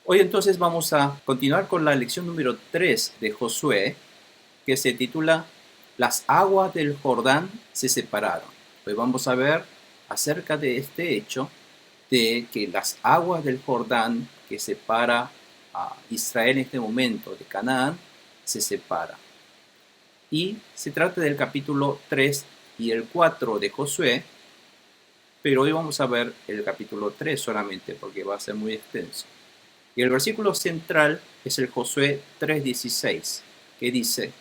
Hoy entonces vamos a continuar con la lección número 3 de Josué, que se titula Las aguas del Jordán se separaron. Hoy vamos a ver acerca de este hecho de que las aguas del Jordán que separa a Israel en este momento de Canaán se separan. Y se trata del capítulo 3 y el 4 de Josué, pero hoy vamos a ver el capítulo 3 solamente porque va a ser muy extenso. Y el versículo central es el Josué 3:16, que dice: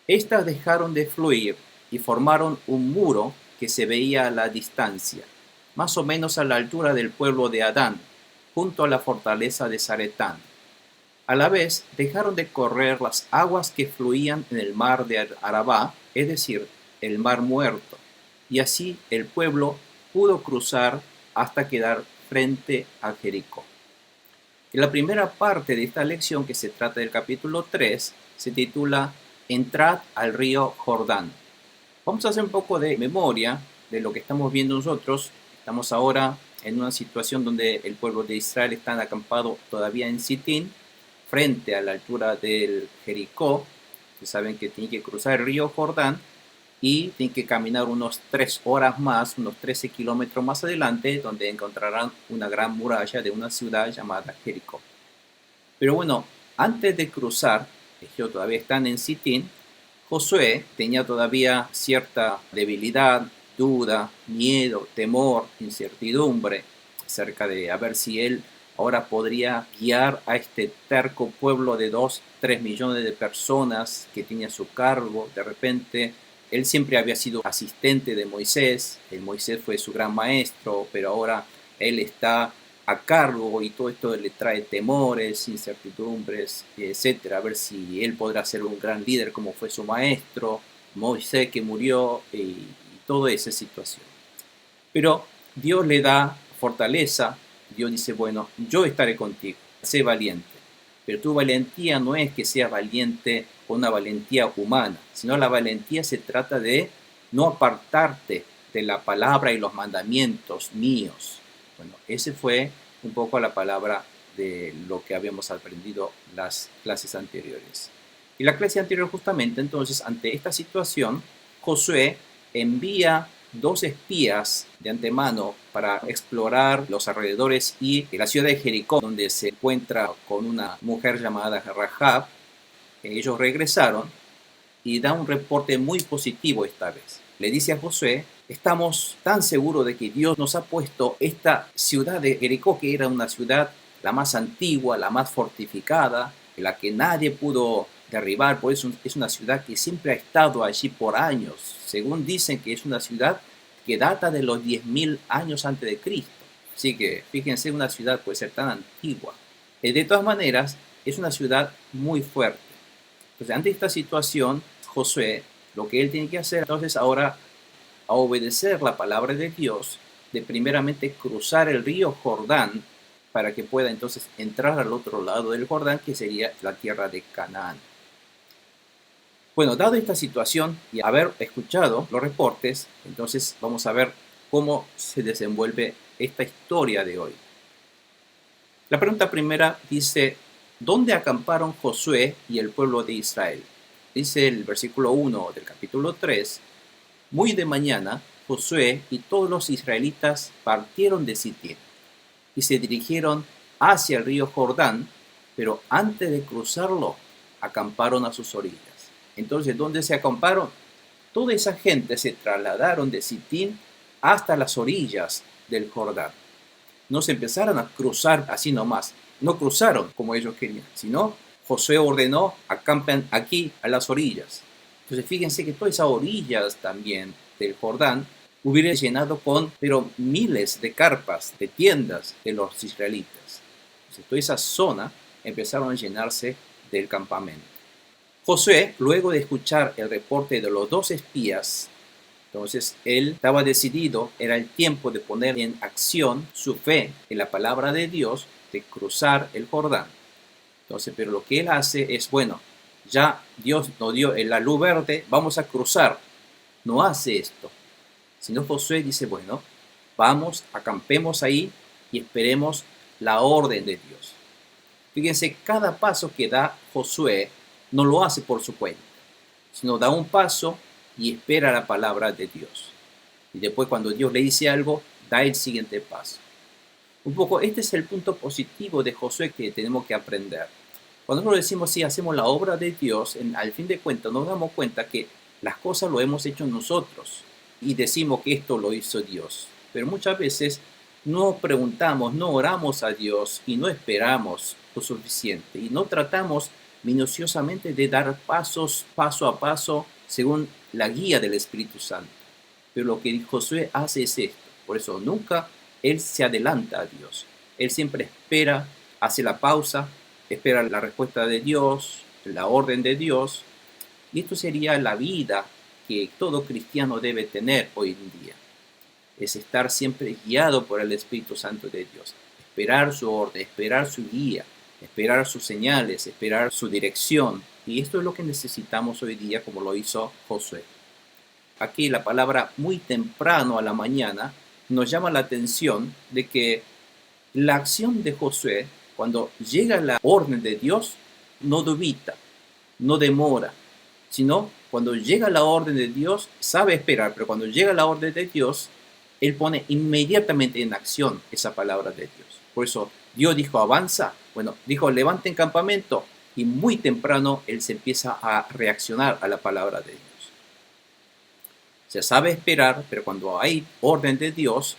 Estas dejaron de fluir y formaron un muro que se veía a la distancia, más o menos a la altura del pueblo de Adán, junto a la fortaleza de Zaretán. A la vez dejaron de correr las aguas que fluían en el mar de Arabá, es decir, el mar muerto, y así el pueblo pudo cruzar hasta quedar frente a Jericó. En la primera parte de esta lección, que se trata del capítulo 3, se titula Entrad al río Jordán. Vamos a hacer un poco de memoria de lo que estamos viendo nosotros. Estamos ahora en una situación donde el pueblo de Israel está acampado todavía en Sitín, frente a la altura del Jericó. Ustedes saben que tienen que cruzar el río Jordán y tienen que caminar unos 3 horas más, unos 13 kilómetros más adelante, donde encontrarán una gran muralla de una ciudad llamada Jericó. Pero bueno, antes de cruzar, ellos todavía están en Sitín, Josué tenía todavía cierta debilidad, duda, miedo, temor, incertidumbre acerca de a ver si él ahora podría guiar a este terco pueblo de 2, 3 millones de personas que tenía a su cargo. De repente, él siempre había sido asistente de Moisés, el Moisés fue su gran maestro, pero ahora él está a cargo y todo esto le trae temores, incertidumbres, etcétera. A ver si él podrá ser un gran líder como fue su maestro, Moisés que murió y toda esa situación. Pero Dios le da fortaleza. Dios dice, bueno, yo estaré contigo, sé valiente. Pero tu valentía no es que seas valiente con una valentía humana, sino la valentía se trata de no apartarte de la palabra y los mandamientos míos. Bueno, ese fue un poco la palabra de lo que habíamos aprendido las clases anteriores. Y la clase anterior justamente, entonces, ante esta situación, Josué envía 2 espías de antemano para explorar los alrededores y la ciudad de Jericó, donde se encuentra con una mujer llamada Rahab. Ellos regresaron y dan un reporte muy positivo esta vez. Le dice a Josué: estamos tan seguros de que Dios nos ha puesto esta ciudad de Jericó, que era una ciudad la más antigua, la más fortificada, la que nadie pudo derribar, por eso es una ciudad que siempre ha estado allí por años. Según dicen que es una ciudad que data de los 10.000 años antes de Cristo. Así que fíjense, una ciudad puede ser tan antigua. De todas maneras, es una ciudad muy fuerte. Entonces, ante esta situación, Josué, lo que él tiene que hacer entonces ahora, a obedecer la palabra de Dios, de primeramente cruzar el río Jordán para que pueda entonces entrar al otro lado del Jordán, que sería la tierra de Canaán. Bueno, dado esta situación y haber escuchado los reportes, entonces vamos a ver cómo se desenvuelve esta historia de hoy. La pregunta primera dice: ¿dónde acamparon Josué y el pueblo de Israel? Dice el versículo 1 del capítulo 3: muy de mañana, Josué y todos los israelitas partieron de Sitín y se dirigieron hacia el río Jordán, pero antes de cruzarlo, acamparon a sus orillas. Entonces, ¿dónde se acamparon? Toda esa gente se trasladaron de Sitín hasta las orillas del Jordán. No se empezaron a cruzar así nomás, no cruzaron como ellos querían, sino Josué ordenó: acampen aquí a las orillas. Entonces fíjense que todas esas orillas también del Jordán hubieran llenado con, pero miles de carpas, de tiendas de los israelitas. Entonces toda esa zona empezaron a llenarse del campamento. Josué, luego de escuchar el reporte de los 2 espías, entonces él estaba decidido, era el tiempo de poner en acción su fe en la palabra de Dios, de cruzar el Jordán. Entonces, pero lo que él hace es, bueno, ya Dios nos dio la luz verde, vamos a cruzar. No hace esto, sino Josué dice, bueno, vamos, acampemos ahí y esperemos la orden de Dios. Fíjense, cada paso que da Josué no lo hace por su cuenta, sino da un paso y espera la palabra de Dios. Y después cuando Dios le dice algo, da el siguiente paso. Un poco, este es el punto positivo de Josué que tenemos que aprender. Cuando nosotros decimos si hacemos la obra de Dios, al fin de cuentas nos damos cuenta que las cosas lo hemos hecho nosotros y decimos que esto lo hizo Dios. Pero muchas veces no preguntamos, no oramos a Dios y no esperamos lo suficiente y no tratamos minuciosamente de dar pasos paso a paso según la guía del Espíritu Santo. Pero lo que Josué hace es esto. Por eso nunca él se adelanta a Dios. Él siempre espera, hace la pausa, espera la respuesta de Dios, la orden de Dios. Y esto sería la vida que todo cristiano debe tener hoy en día. Es estar siempre guiado por el Espíritu Santo de Dios. Esperar su orden, esperar su guía, esperar sus señales, esperar su dirección. Y esto es lo que necesitamos hoy día, como lo hizo Josué. Aquí la palabra muy temprano a la mañana nos llama la atención de que la acción de Josué, cuando llega la orden de Dios, no dubita, no demora, sino cuando llega la orden de Dios, sabe esperar, pero cuando llega la orden de Dios, él pone inmediatamente en acción esa palabra de Dios. Por eso Dios dijo, avanza, bueno, dijo, levanten campamento, y muy temprano él se empieza a reaccionar a la palabra de Dios. Se sabe esperar, pero cuando hay orden de Dios,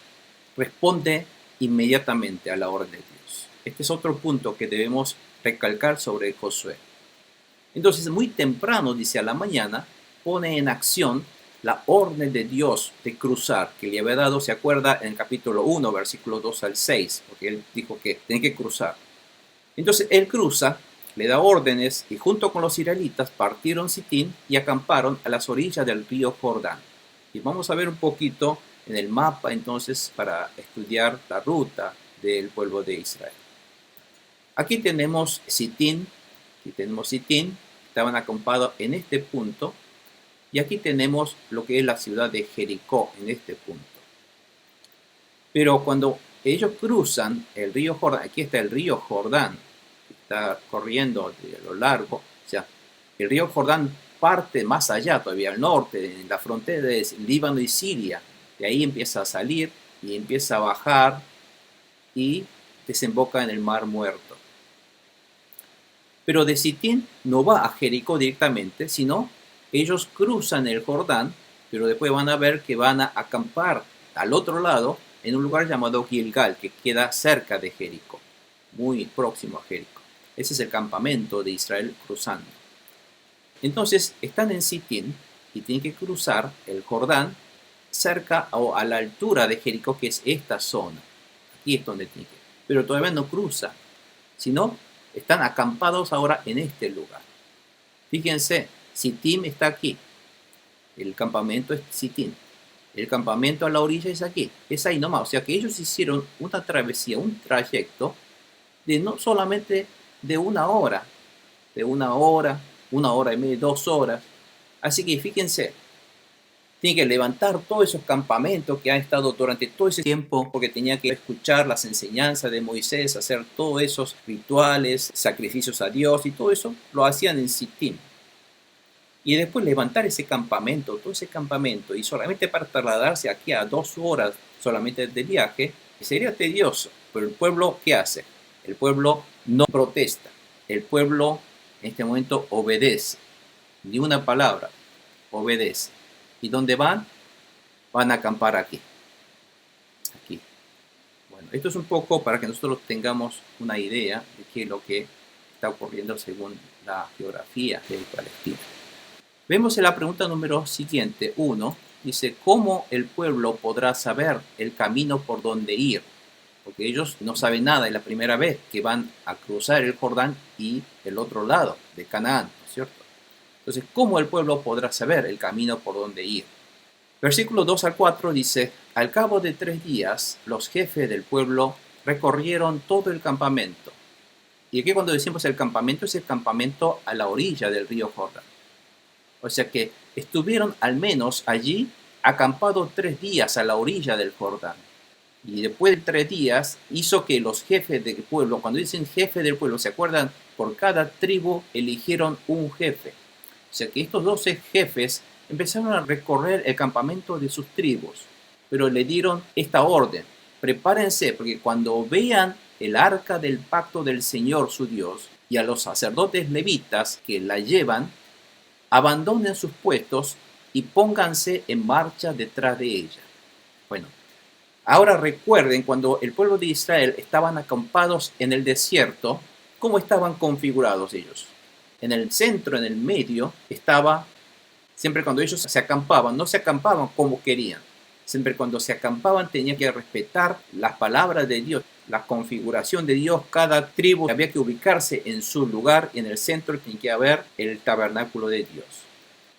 responde inmediatamente a la orden de Dios. Este es otro punto que debemos recalcar sobre Josué. Entonces, muy temprano, dice a la mañana, pone en acción la orden de Dios de cruzar, que le había dado, se acuerda, en el capítulo 1, versículos 2 al 6, porque él dijo que tiene que cruzar. Entonces, él cruza, le da órdenes, y junto con los israelitas partieron Sitín y acamparon a las orillas del río Jordán. Y vamos a ver un poquito en el mapa entonces para estudiar la ruta del pueblo de Israel. Aquí tenemos Sitín, estaban acampados en este punto, y aquí tenemos lo que es la ciudad de Jericó en este punto. Pero cuando ellos cruzan el río Jordán, aquí está el río Jordán, que está corriendo de lo largo, o sea, el río Jordán parte más allá, todavía al norte, en la frontera de Líbano y Siria. De ahí empieza a salir y empieza a bajar y desemboca en el Mar Muerto. Pero de Sitín no va a Jericó directamente, sino ellos cruzan el Jordán, pero después van a ver que van a acampar al otro lado en un lugar llamado Gilgal, que queda cerca de Jericó, muy próximo a Jericó. Ese es el campamento de Israel cruzando. Entonces están en Sitín y tienen que cruzar el Jordán cerca o a la altura de Jericó, que es esta zona. Aquí es donde tienen que ir. Pero todavía no cruzan, sino están acampados ahora en este lugar. Fíjense, Sitín está aquí. El campamento es Sitín. El campamento a la orilla es aquí. Es ahí nomás. O sea que ellos hicieron una travesía, un trayecto de no solamente de una hora, una hora y media, 2 horas. Así que fíjense, tiene que levantar todos esos campamentos que ha estado durante todo ese tiempo, porque tenía que escuchar las enseñanzas de Moisés, hacer todos esos rituales, sacrificios a Dios, y todo eso lo hacían en Sitín. Y después levantar ese campamento, todo ese campamento, y solamente para trasladarse aquí a 2 horas solamente de viaje, sería tedioso. Pero el pueblo, ¿qué hace? El pueblo no protesta. El pueblo en este momento obedece. Ni una palabra, obedece. ¿Y dónde van? Van a acampar aquí. Aquí. Bueno, esto es un poco para que nosotros tengamos una idea de qué es lo que está ocurriendo según la geografía de Palestina. Vemos en la pregunta número siguiente, 1, dice, ¿cómo el pueblo podrá saber el camino por donde ir? Porque ellos no saben nada, es la primera vez que van a cruzar el Jordán y el otro lado de Canaán, ¿no es cierto? Entonces, ¿cómo el pueblo podrá saber el camino por donde ir? Versículo 2 al 4 dice, al cabo de 3 días, los jefes del pueblo recorrieron todo el campamento. Y aquí cuando decimos el campamento, es el campamento a la orilla del río Jordán. O sea que estuvieron al menos allí acampados 3 días a la orilla del Jordán. Y después de 3 días hizo que los jefes del pueblo, cuando dicen jefe del pueblo, ¿se acuerdan? Por cada tribu eligieron un jefe. O sea que estos 12 jefes empezaron a recorrer el campamento de sus tribus, pero le dieron esta orden: prepárense, porque cuando vean el arca del pacto del Señor su Dios y a los sacerdotes levitas que la llevan, abandonen sus puestos y pónganse en marcha detrás de ella. Bueno, ahora recuerden cuando el pueblo de Israel estaban acampados en el desierto, ¿cómo estaban configurados ellos? En el centro, en el medio, estaba, siempre cuando ellos se acampaban, no se acampaban como querían. Siempre cuando se acampaban tenían que respetar las palabras de Dios, la configuración de Dios. Cada tribu había que ubicarse en su lugar y en el centro tenía que haber el tabernáculo de Dios.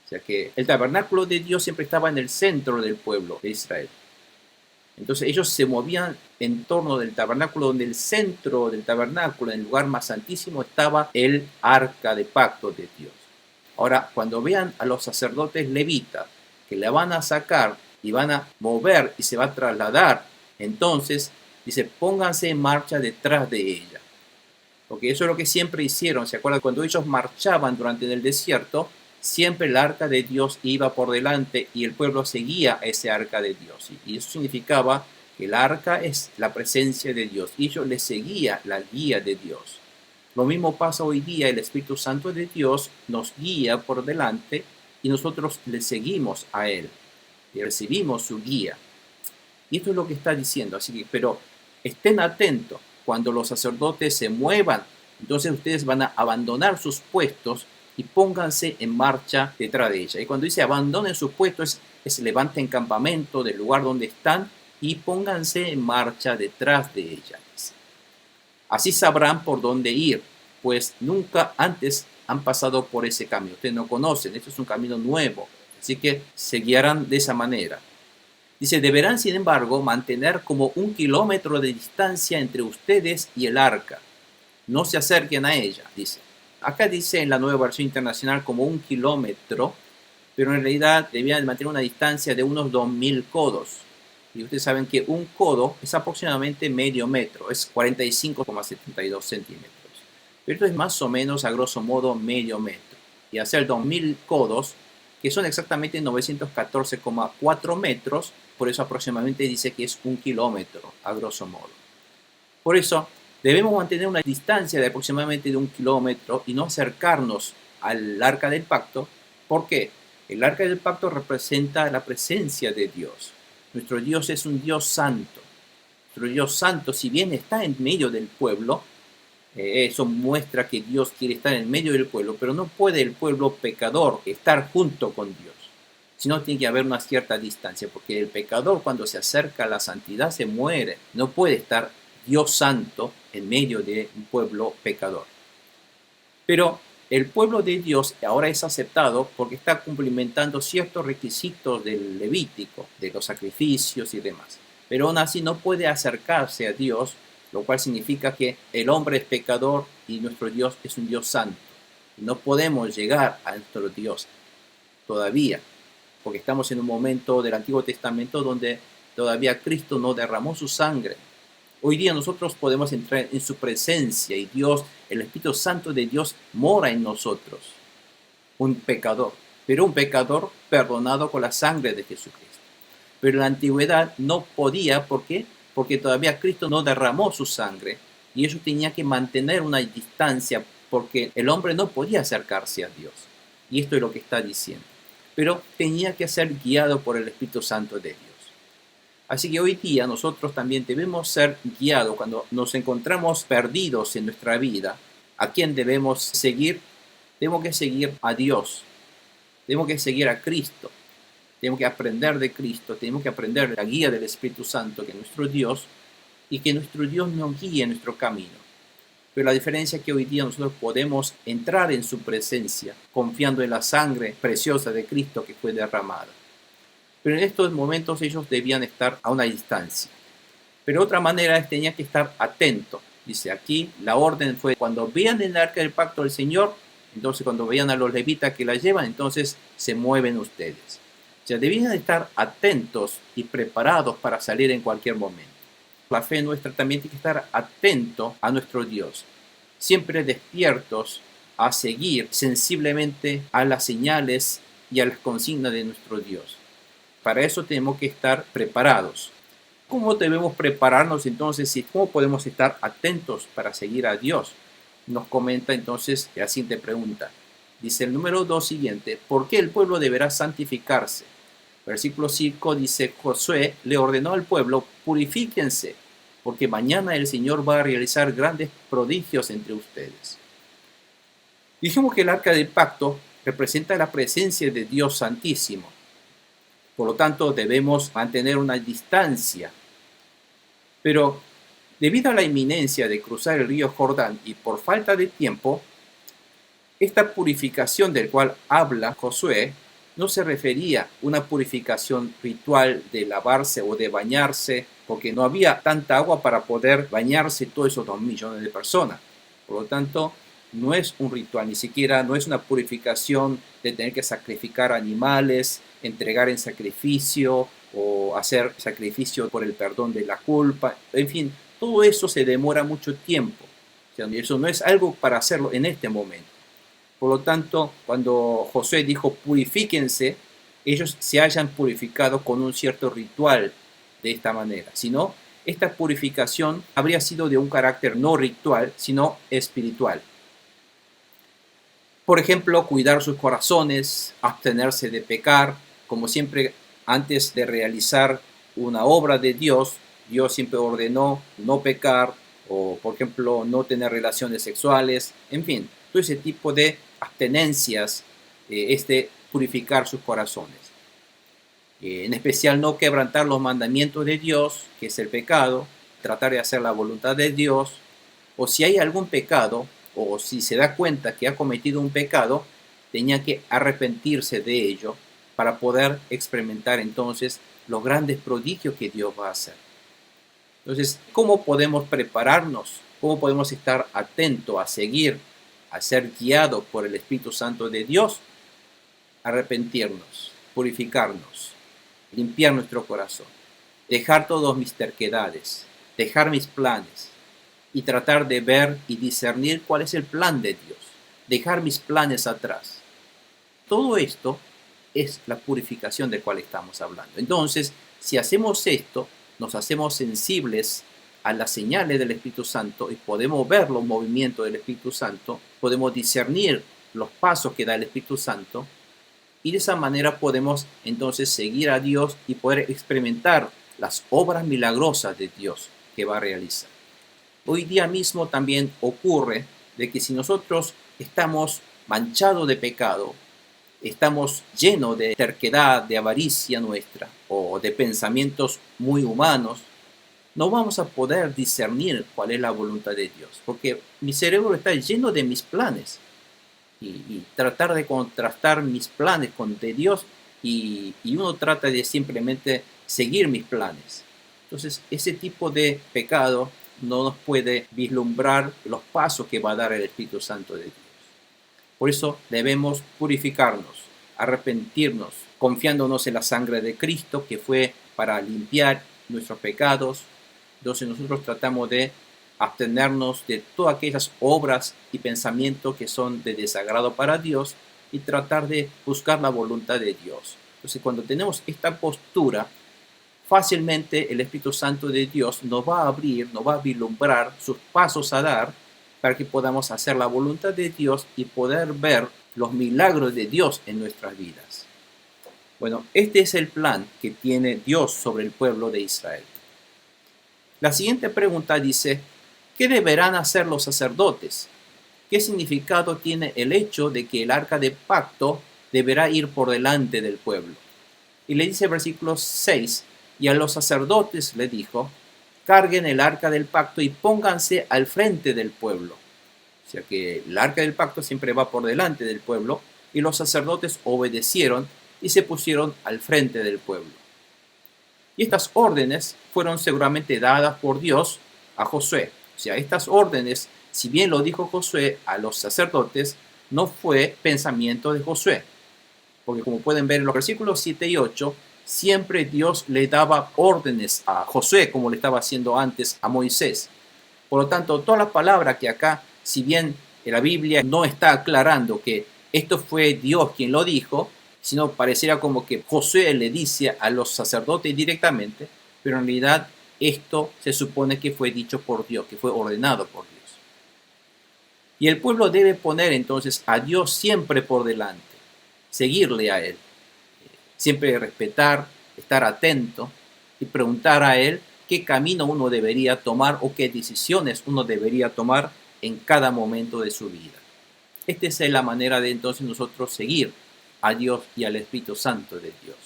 O sea que el tabernáculo de Dios siempre estaba en el centro del pueblo de Israel. Entonces ellos se movían en torno del tabernáculo, donde el centro del tabernáculo, en el lugar más santísimo, estaba el arca de pacto de Dios. Ahora, cuando vean a los sacerdotes levitas que la van a sacar y van a mover y se va a trasladar, entonces dice, pónganse en marcha detrás de ella. Porque eso es lo que siempre hicieron. ¿Se acuerdan? Cuando ellos marchaban durante el desierto, siempre el arca de Dios iba por delante y el pueblo seguía a ese arca de Dios. Y eso significaba que el arca es la presencia de Dios. Y ellos le seguían la guía de Dios. Lo mismo pasa hoy día. El Espíritu Santo de Dios nos guía por delante y nosotros le seguimos a Él. Y recibimos su guía. Y esto es lo que está diciendo. Así que, pero estén atentos. Cuando los sacerdotes se muevan, entonces ustedes van a abandonar sus puestos y pónganse en marcha detrás de ella. Y cuando dice abandonen sus puestos, es levanten campamento del lugar donde están y pónganse en marcha detrás de ella. Así sabrán por dónde ir, pues nunca antes han pasado por ese camino. Ustedes no conocen, esto es un camino nuevo. Así que se guiarán de esa manera. Dice, deberán sin embargo mantener como 1 kilómetro de distancia entre ustedes y el arca. No se acerquen a ella, dice. Acá dice en la Nueva Versión Internacional como 1 kilómetro, pero en realidad debían mantener una distancia de unos 2000 codos. Y ustedes saben que un codo es aproximadamente medio metro, es 45,72 centímetros. Pero esto es más o menos a grosso modo medio metro. Y hacer 2000 codos, que son exactamente 914,4 metros, por eso aproximadamente dice que es 1 kilómetro a grosso modo. Por eso debemos mantener una distancia de aproximadamente de 1 kilómetro y no acercarnos al arca del pacto. ¿Por qué? El arca del pacto representa la presencia de Dios. Nuestro Dios es un Dios santo. Nuestro Dios santo, si bien está en medio del pueblo, eso muestra que Dios quiere estar en medio del pueblo, pero no puede el pueblo pecador estar junto con Dios, sino tiene que haber una cierta distancia, porque el pecador cuando se acerca a la santidad se muere. No puede estar Dios santo en medio de un pueblo pecador. Pero el pueblo de Dios ahora es aceptado porque está cumplimentando ciertos requisitos del Levítico, de los sacrificios y demás. Pero aún así no puede acercarse a Dios, lo cual significa que el hombre es pecador y nuestro Dios es un Dios santo. No podemos llegar a nuestro Dios todavía, porque estamos en un momento del Antiguo Testamento donde todavía Cristo no derramó su sangre. Hoy día nosotros podemos entrar en su presencia y Dios, el Espíritu Santo de Dios, mora en nosotros. Un pecador, pero un pecador perdonado con la sangre de Jesucristo. Pero en la antigüedad no podía, ¿por qué? Porque todavía Cristo no derramó su sangre y ellos tenían que mantener una distancia porque el hombre no podía acercarse a Dios. Y esto es lo que está diciendo. Pero tenía que ser guiado por el Espíritu Santo de Dios. Así que hoy día nosotros también debemos ser guiados cuando nos encontramos perdidos en nuestra vida. ¿A quién debemos seguir? Tenemos que seguir a Dios. Tenemos que seguir a Cristo. Tenemos que aprender de Cristo. Tenemos que aprender la guía del Espíritu Santo, que es nuestro Dios, y que nuestro Dios nos guíe en nuestro camino. Pero la diferencia es que hoy día nosotros podemos entrar en su presencia, confiando en la sangre preciosa de Cristo que fue derramada. Pero en estos momentos ellos debían estar a una distancia. Pero otra manera es tenían que estar atentos. Dice aquí, la orden fue cuando vean el arca del pacto del Señor, entonces cuando vean a los levitas que la llevan, entonces se mueven ustedes. O sea, debían estar atentos y preparados para salir en cualquier momento. La fe nuestra también tiene que estar atento a nuestro Dios, siempre despiertos a seguir sensiblemente a las señales y a las consignas de nuestro Dios. Para eso tenemos que estar preparados. ¿Cómo debemos prepararnos entonces y cómo podemos estar atentos para seguir a Dios? Nos comenta entonces la siguiente pregunta. Dice el número 2 siguiente: ¿por qué el pueblo deberá santificarse? Versículo 5 dice: Josué le ordenó al pueblo: purifíquense, porque mañana el Señor va a realizar grandes prodigios entre ustedes. Dijimos que el arca del pacto representa la presencia de Dios Santísimo. Por lo tanto, debemos mantener una distancia. Pero debido a la inminencia de cruzar el río Jordán y por falta de tiempo, esta purificación del cual habla Josué no se refería a una purificación ritual de lavarse o de bañarse, porque no había tanta agua para poder bañarse todos esos 2 millones de personas. Por lo tanto, no es un ritual, ni siquiera no es una purificación de tener que sacrificar animales, entregar en sacrificio o hacer sacrificio por el perdón de la culpa. En fin, todo eso se demora mucho tiempo. O sea, eso no es algo para hacerlo en este momento. Por lo tanto, cuando Josué dijo purifíquense, ellos se hayan purificado con un cierto ritual de esta manera. Si no, esta purificación habría sido de un carácter no ritual, sino espiritual. Por ejemplo, cuidar sus corazones, abstenerse de pecar, como siempre antes de realizar una obra de Dios, Dios siempre ordenó no pecar o, por ejemplo, no tener relaciones sexuales, en fin, todo ese tipo de abstenencias es de purificar sus corazones. En especial no quebrantar los mandamientos de Dios, que es el pecado, tratar de hacer la voluntad de Dios, o si hay algún pecado, o si se da cuenta que ha cometido un pecado, tenía que arrepentirse de ello para poder experimentar entonces los grandes prodigios que Dios va a hacer. Entonces, ¿cómo podemos prepararnos? ¿Cómo podemos estar atentos a seguir, a ser guiados por el Espíritu Santo de Dios? Arrepentirnos, purificarnos, limpiar nuestro corazón, dejar todas mis terquedades, dejar mis planes y tratar de ver y discernir cuál es el plan de Dios, dejar mis planes atrás. Todo esto es la purificación de cual estamos hablando. Entonces, si hacemos esto, nos hacemos sensibles a las señales del Espíritu Santo y podemos ver los movimientos del Espíritu Santo, podemos discernir los pasos que da el Espíritu Santo y de esa manera podemos entonces seguir a Dios y poder experimentar las obras milagrosas de Dios que va a realizar. Hoy día mismo también ocurre de que si nosotros estamos manchados de pecado, estamos llenos de terquedad, de avaricia nuestra o de pensamientos muy humanos, no vamos a poder discernir cuál es la voluntad de Dios, porque mi cerebro está lleno de mis planes y tratar de contrastar mis planes con de Dios y uno trata de simplemente seguir mis planes. Entonces, ese tipo de pecado no nos puede vislumbrar los pasos que va a dar el Espíritu Santo de Dios. Por eso debemos purificarnos, arrepentirnos, confiándonos en la sangre de Cristo que fue para limpiar nuestros pecados. Entonces nosotros tratamos de abstenernos de todas aquellas obras y pensamientos que son de desagrado para Dios y tratar de buscar la voluntad de Dios. Entonces cuando tenemos esta postura, fácilmente el Espíritu Santo de Dios nos va a abrir, nos va a vislumbrar sus pasos a dar para que podamos hacer la voluntad de Dios y poder ver los milagros de Dios en nuestras vidas. Bueno, este es el plan que tiene Dios sobre el pueblo de Israel. La siguiente pregunta dice: ¿qué deberán hacer los sacerdotes? ¿Qué significado tiene el hecho de que el arca de pacto deberá ir por delante del pueblo? Y le dice el versículo 6, y a los sacerdotes le dijo: carguen el arca del pacto y pónganse al frente del pueblo. O sea que el arca del pacto siempre va por delante del pueblo, y los sacerdotes obedecieron y se pusieron al frente del pueblo. Y estas órdenes fueron seguramente dadas por Dios a Josué. O sea, estas órdenes, si bien lo dijo Josué a los sacerdotes, no fue pensamiento de Josué. Porque como pueden ver en los versículos 7 y 8, siempre Dios le daba órdenes a Josué, como le estaba haciendo antes a Moisés. Por lo tanto, toda la palabra que acá, si bien en la Biblia no está aclarando que esto fue Dios quien lo dijo, sino pareciera como que Josué le dice a los sacerdotes directamente, pero en realidad esto se supone que fue dicho por Dios, que fue ordenado por Dios. Y el pueblo debe poner entonces a Dios siempre por delante, seguirle a Él, siempre respetar, estar atento y preguntar a Él qué camino uno debería tomar o qué decisiones uno debería tomar en cada momento de su vida. Esta es la manera de entonces nosotros seguir a Dios y al Espíritu Santo de Dios.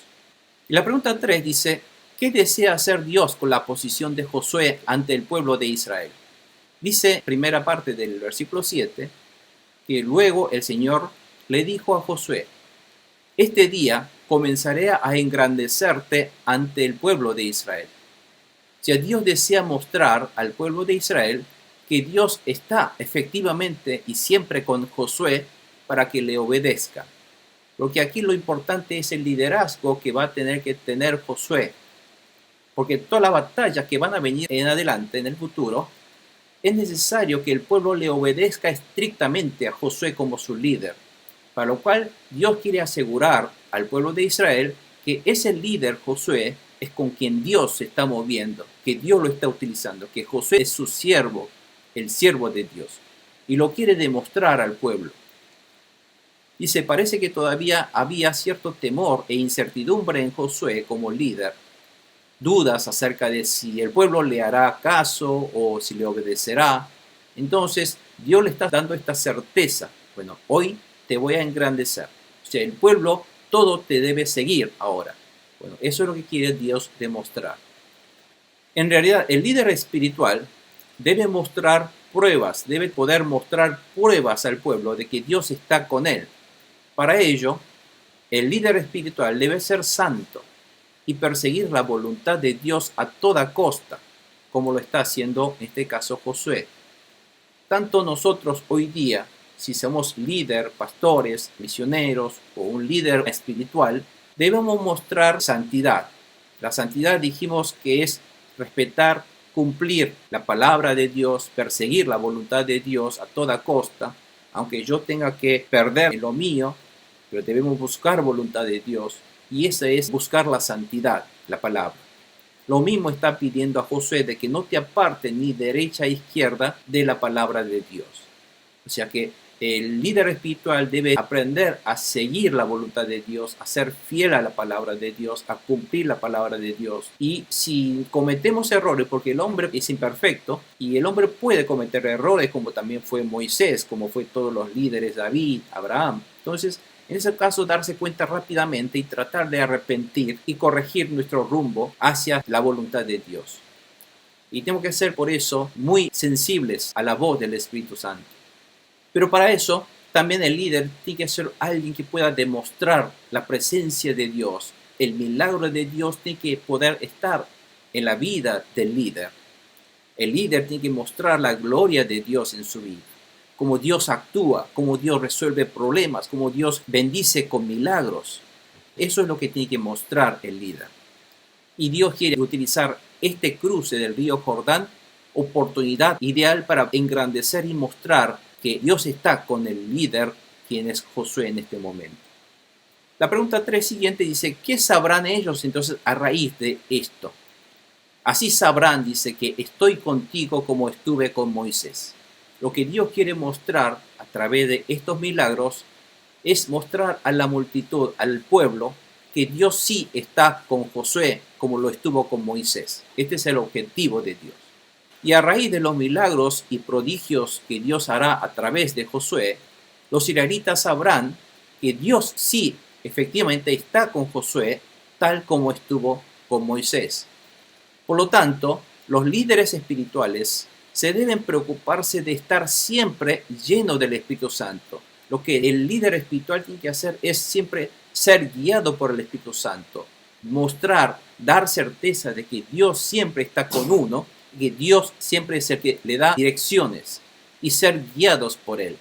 Y la pregunta 3 dice, ¿qué desea hacer Dios con la posición de Josué ante el pueblo de Israel? Dice, primera parte del versículo 7, que luego el Señor le dijo a Josué, este día comenzaré a engrandecerte ante el pueblo de Israel. O sea, Dios desea mostrar al pueblo de Israel que Dios está efectivamente y siempre con Josué para que le obedezca. Porque aquí lo importante es el liderazgo que va a tener que tener Josué. Porque todas las batallas que van a venir en adelante, en el futuro, es necesario que el pueblo le obedezca estrictamente a Josué como su líder. Para lo cual Dios quiere asegurar al pueblo de Israel que ese líder Josué es con quien Dios se está moviendo, que Dios lo está utilizando, que Josué es su siervo, el siervo de Dios, y lo quiere demostrar al pueblo. Y se parece que todavía había cierto temor e incertidumbre en Josué como líder, dudas acerca de si el pueblo le hará caso o si le obedecerá. Entonces Dios le está dando esta certeza. Bueno, hoy te voy a engrandecer. O sea, el pueblo todo te debe seguir ahora. Bueno, eso es lo que quiere Dios demostrar. En realidad, el líder espiritual debe mostrar pruebas, debe poder mostrar pruebas al pueblo de que Dios está con él. Para ello, el líder espiritual debe ser santo y perseguir la voluntad de Dios a toda costa, como lo está haciendo en este caso Josué. Tanto nosotros hoy día, si somos líder, pastores, misioneros o un líder espiritual, debemos mostrar santidad. La santidad dijimos que es respetar, cumplir la palabra de Dios, perseguir la voluntad de Dios a toda costa, aunque yo tenga que perder lo mío, pero debemos buscar voluntad de Dios, y esa es buscar la santidad, la palabra. Lo mismo está pidiendo a Josué de que no te aparte ni derecha e izquierda de la palabra de Dios. O sea que el líder espiritual debe aprender a seguir la voluntad de Dios, a ser fiel a la palabra de Dios, a cumplir la palabra de Dios. Y si cometemos errores, porque el hombre es imperfecto y el hombre puede cometer errores como también fue Moisés, como fue todos los líderes, David, Abraham. Entonces, en ese caso, darse cuenta rápidamente y tratar de arrepentir y corregir nuestro rumbo hacia la voluntad de Dios. Y tenemos que ser por eso muy sensibles a la voz del Espíritu Santo. Pero para eso, también el líder tiene que ser alguien que pueda demostrar la presencia de Dios. El milagro de Dios tiene que poder estar en la vida del líder. El líder tiene que mostrar la gloria de Dios en su vida. Cómo Dios actúa, cómo Dios resuelve problemas, cómo Dios bendice con milagros. Eso es lo que tiene que mostrar el líder. Y Dios quiere utilizar este cruce del río Jordán, oportunidad ideal para engrandecer y mostrar que Dios está con el líder, quien es Josué en este momento. La pregunta 3 siguiente dice, ¿qué sabrán ellos entonces a raíz de esto? Así sabrán, dice, que estoy contigo como estuve con Moisés. Lo que Dios quiere mostrar a través de estos milagros es mostrar a la multitud, al pueblo, que Dios sí está con Josué como lo estuvo con Moisés. Este es el objetivo de Dios. Y a raíz de los milagros y prodigios que Dios hará a través de Josué, los israelitas sabrán que Dios sí efectivamente está con Josué tal como estuvo con Moisés. Por lo tanto, los líderes espirituales se deben preocuparse de estar siempre llenos del Espíritu Santo. Lo que el líder espiritual tiene que hacer es siempre ser guiado por el Espíritu Santo, mostrar, dar certeza de que Dios siempre está con uno, que Dios siempre es el que le da direcciones y ser guiados por Él.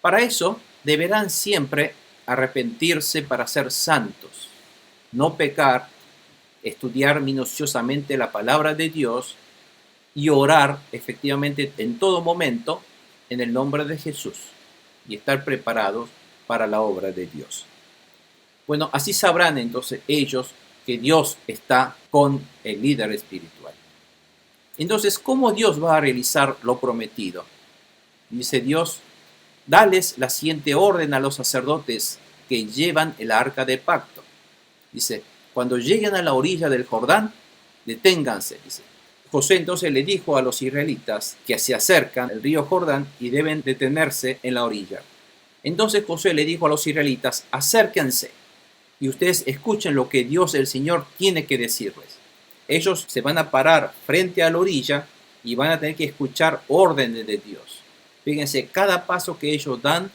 Para eso deberán siempre arrepentirse para ser santos. no pecar, estudiar minuciosamente la palabra de Dios y orar efectivamente en todo momento en el nombre de Jesús y estar preparados para la obra de Dios. Bueno, así sabrán entonces ellos que Dios está con el líder espiritual. Entonces, ¿cómo Dios va a realizar lo prometido? Dice Dios: dales la siguiente orden a los sacerdotes que llevan el arca de pacto. Dice: cuando lleguen a la orilla del Jordán, deténganse, dice. Josué entonces le dijo a los israelitas que se acercan al río Jordán y deben detenerse en la orilla. Entonces Josué le dijo a los israelitas: acérquense y ustedes escuchen lo que Dios el Señor tiene que decirles. Ellos se van a parar frente a la orilla y van a tener que escuchar órdenes de Dios. Fíjense, cada paso que ellos dan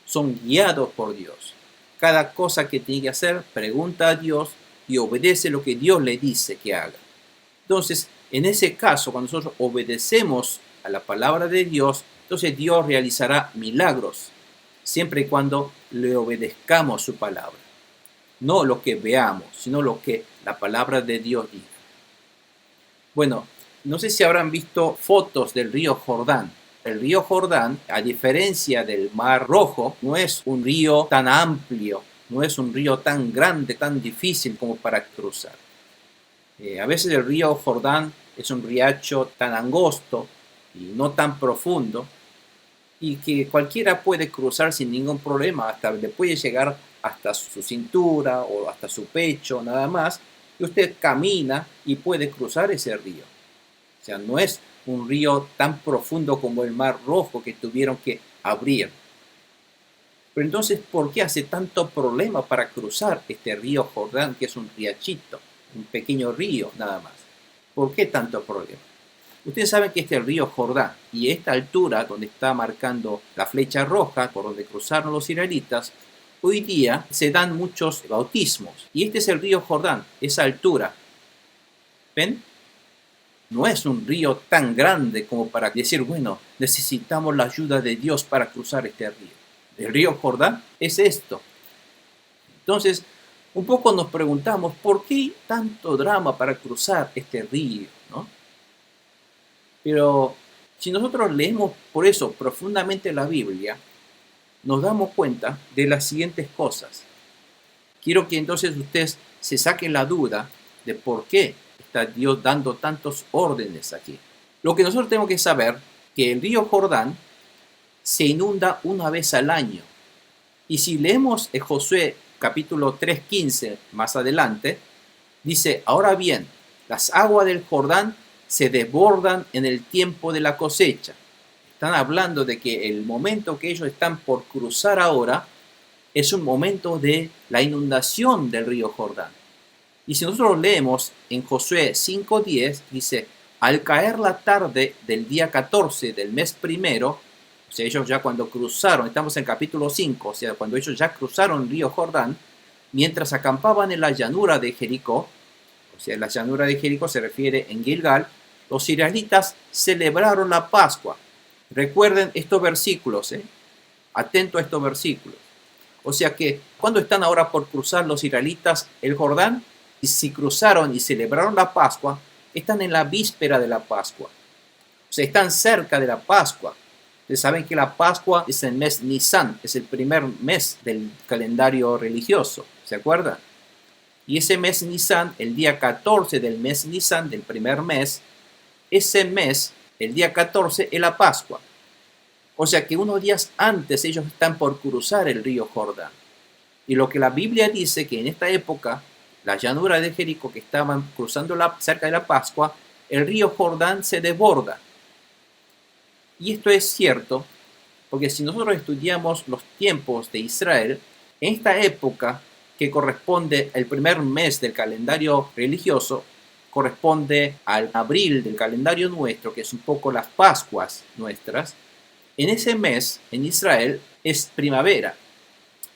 son guiados por Dios. Cada cosa que tiene que hacer, pregunta a Dios y obedece lo que Dios le dice que haga. Entonces, en ese caso, cuando nosotros obedecemos a la palabra de Dios, entonces Dios realizará milagros, siempre y cuando le obedezcamos su palabra. No lo que veamos, sino lo que la palabra de Dios diga. Bueno, no sé si habrán visto fotos del río Jordán. El río Jordán, a diferencia del Mar Rojo, no es un río tan amplio, no es un río tan grande, tan difícil como para cruzar. A veces el río Jordán es un riacho tan angosto y no tan profundo, y que cualquiera puede cruzar sin ningún problema, hasta le puede llegar hasta su cintura o hasta su pecho, nada más, y usted camina y puede cruzar ese río. O sea, no es un río tan profundo como el Mar Rojo que tuvieron que abrir. Pero entonces, ¿por qué hace tanto problema para cruzar este río Jordán, que es un riachito, un pequeño río nada más? ¿Por qué tanto problema? Ustedes saben que este río Jordán y esta altura donde está marcando la flecha roja por donde cruzaron los israelitas, hoy día se dan muchos bautismos. Y este es el río Jordán, esa altura. ¿Ven? No es un río tan grande como para decir, bueno, necesitamos la ayuda de Dios para cruzar este río. El río Jordán es esto. Entonces, un poco nos preguntamos, ¿por qué tanto drama para cruzar este río? ¿No? Pero si nosotros leemos por eso profundamente la Biblia, nos damos cuenta de las siguientes cosas. Quiero que entonces ustedes se saquen la duda de por qué está Dios dando tantos órdenes aquí. Lo que nosotros tenemos que saber que el río Jordán se inunda una vez al año. Y si leemos en Josué capítulo 3:15 más adelante, dice: ahora bien, las aguas del Jordán se desbordan en el tiempo de la cosecha. Están hablando de que el momento que ellos están por cruzar ahora es un momento de la inundación del río Jordán. Y si nosotros leemos en Josué 5:10, dice: al caer la tarde del día 14 del mes primero, o sea, ellos ya cuando cruzaron, estamos en capítulo 5, o sea, cuando ellos ya cruzaron el río Jordán, mientras acampaban en la llanura de Jericó, o sea, la llanura de Jericó se refiere en Gilgal, los israelitas celebraron la Pascua. Recuerden estos versículos, atento a estos versículos. O sea que, cuando están ahora por cruzar los israelitas el Jordán, y si cruzaron y celebraron la Pascua, están en la víspera de la Pascua. O sea, están cerca de la Pascua. Ustedes saben que la Pascua es el mes Nisan, es el primer mes del calendario religioso, ¿se acuerdan? Y ese mes Nisan, el día 14 del mes Nisan, del primer mes, ese mes, el día 14, es la Pascua. O sea que unos días antes ellos están por cruzar el río Jordán. Y lo que la Biblia dice que en esta época, la llanura de Jericó que estaban cruzando cerca de la Pascua, el río Jordán se desborda. Y esto es cierto, porque si nosotros estudiamos los tiempos de Israel, en esta época que corresponde al primer mes del calendario religioso, corresponde al abril del calendario nuestro, que es un poco las Pascuas nuestras, en ese mes en Israel es primavera.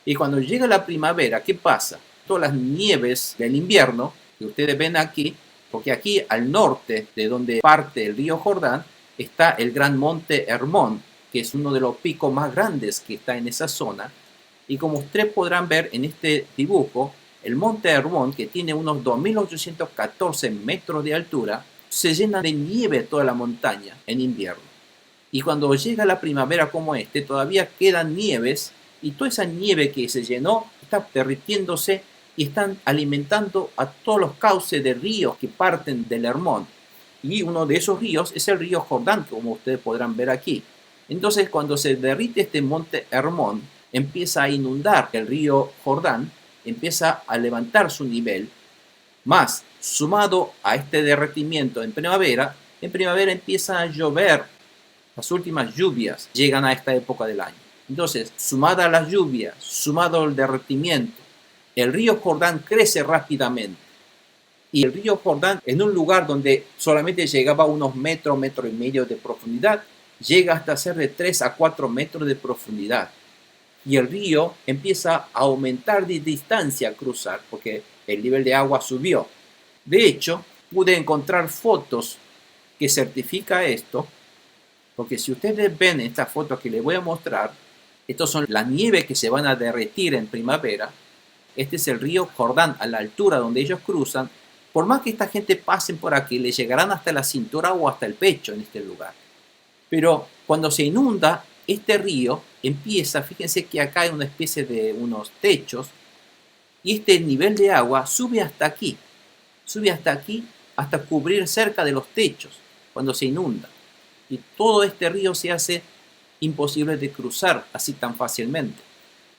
Y cuando llega la primavera, ¿qué pasa? Todas las nieves del invierno que ustedes ven aquí, porque aquí al norte de donde parte el río Jordán está el gran monte Hermón, que es uno de los picos más grandes que está en esa zona. Y como ustedes podrán ver en este dibujo, el monte Hermón, que tiene unos 2.814 metros de altura, se llena de nieve toda la montaña en invierno. Y cuando llega la primavera como todavía quedan nieves, y toda esa nieve que se llenó está derritiéndose y están alimentando a todos los cauces de ríos que parten del Hermón. Y uno de esos ríos es el río Jordán, como ustedes podrán ver aquí. Entonces, cuando se derrite este monte Hermón, empieza a inundar el río Jordán, empieza a levantar su nivel, más sumado a este derretimiento en primavera empieza a llover. Las últimas lluvias llegan a esta época del año. Entonces, sumada a las lluvias, sumado al derretimiento, el río Jordán crece rápidamente. Y el río Jordán, en un lugar donde solamente llegaba a unos metro y medio de profundidad, llega hasta ser de 3 a 4 metros de profundidad. Y el río empieza a aumentar de distancia al cruzar, porque el nivel de agua subió. De hecho, pude encontrar fotos que certifican esto, porque si ustedes ven estas fotos que les voy a mostrar, estos son la nieve que se van a derretir en primavera. Este es el río Jordán, a la altura donde ellos cruzan. Por más que esta gente pasen por aquí, le llegarán hasta la cintura o hasta el pecho en este lugar. Pero cuando se inunda este río, empieza, fíjense que acá hay una especie de unos techos, y este nivel de agua sube hasta aquí, hasta cubrir cerca de los techos, cuando se inunda. Y todo este río se hace imposible de cruzar así tan fácilmente.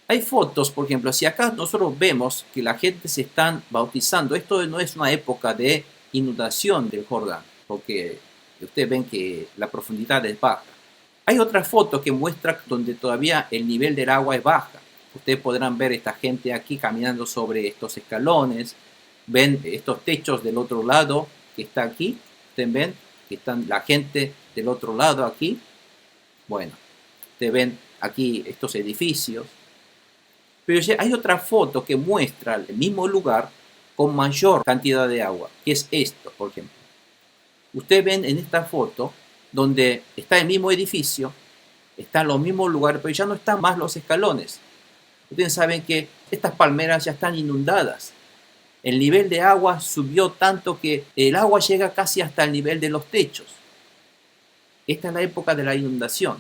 Hay fotos, por ejemplo, si acá nosotros vemos que la gente se están bautizando, esto no es una época de inundación del Jordán, porque ustedes ven que la profundidad es baja. Hay otra foto que muestra donde todavía el nivel del agua es baja. Ustedes podrán ver esta gente aquí caminando sobre estos escalones. Ven estos techos del otro lado que está aquí. Ustedes ven que están la gente del otro lado aquí. Bueno, ustedes ven aquí estos edificios. Pero hay otra foto que muestra el mismo lugar con mayor cantidad de agua, que es esto, por ejemplo. Ustedes ven en esta foto donde está el mismo edificio, están los mismos lugares, pero ya no están más los escalones. Ustedes saben que estas palmeras ya están inundadas. El nivel de agua subió tanto que el agua llega casi hasta el nivel de los techos. Esta es la época de la inundación.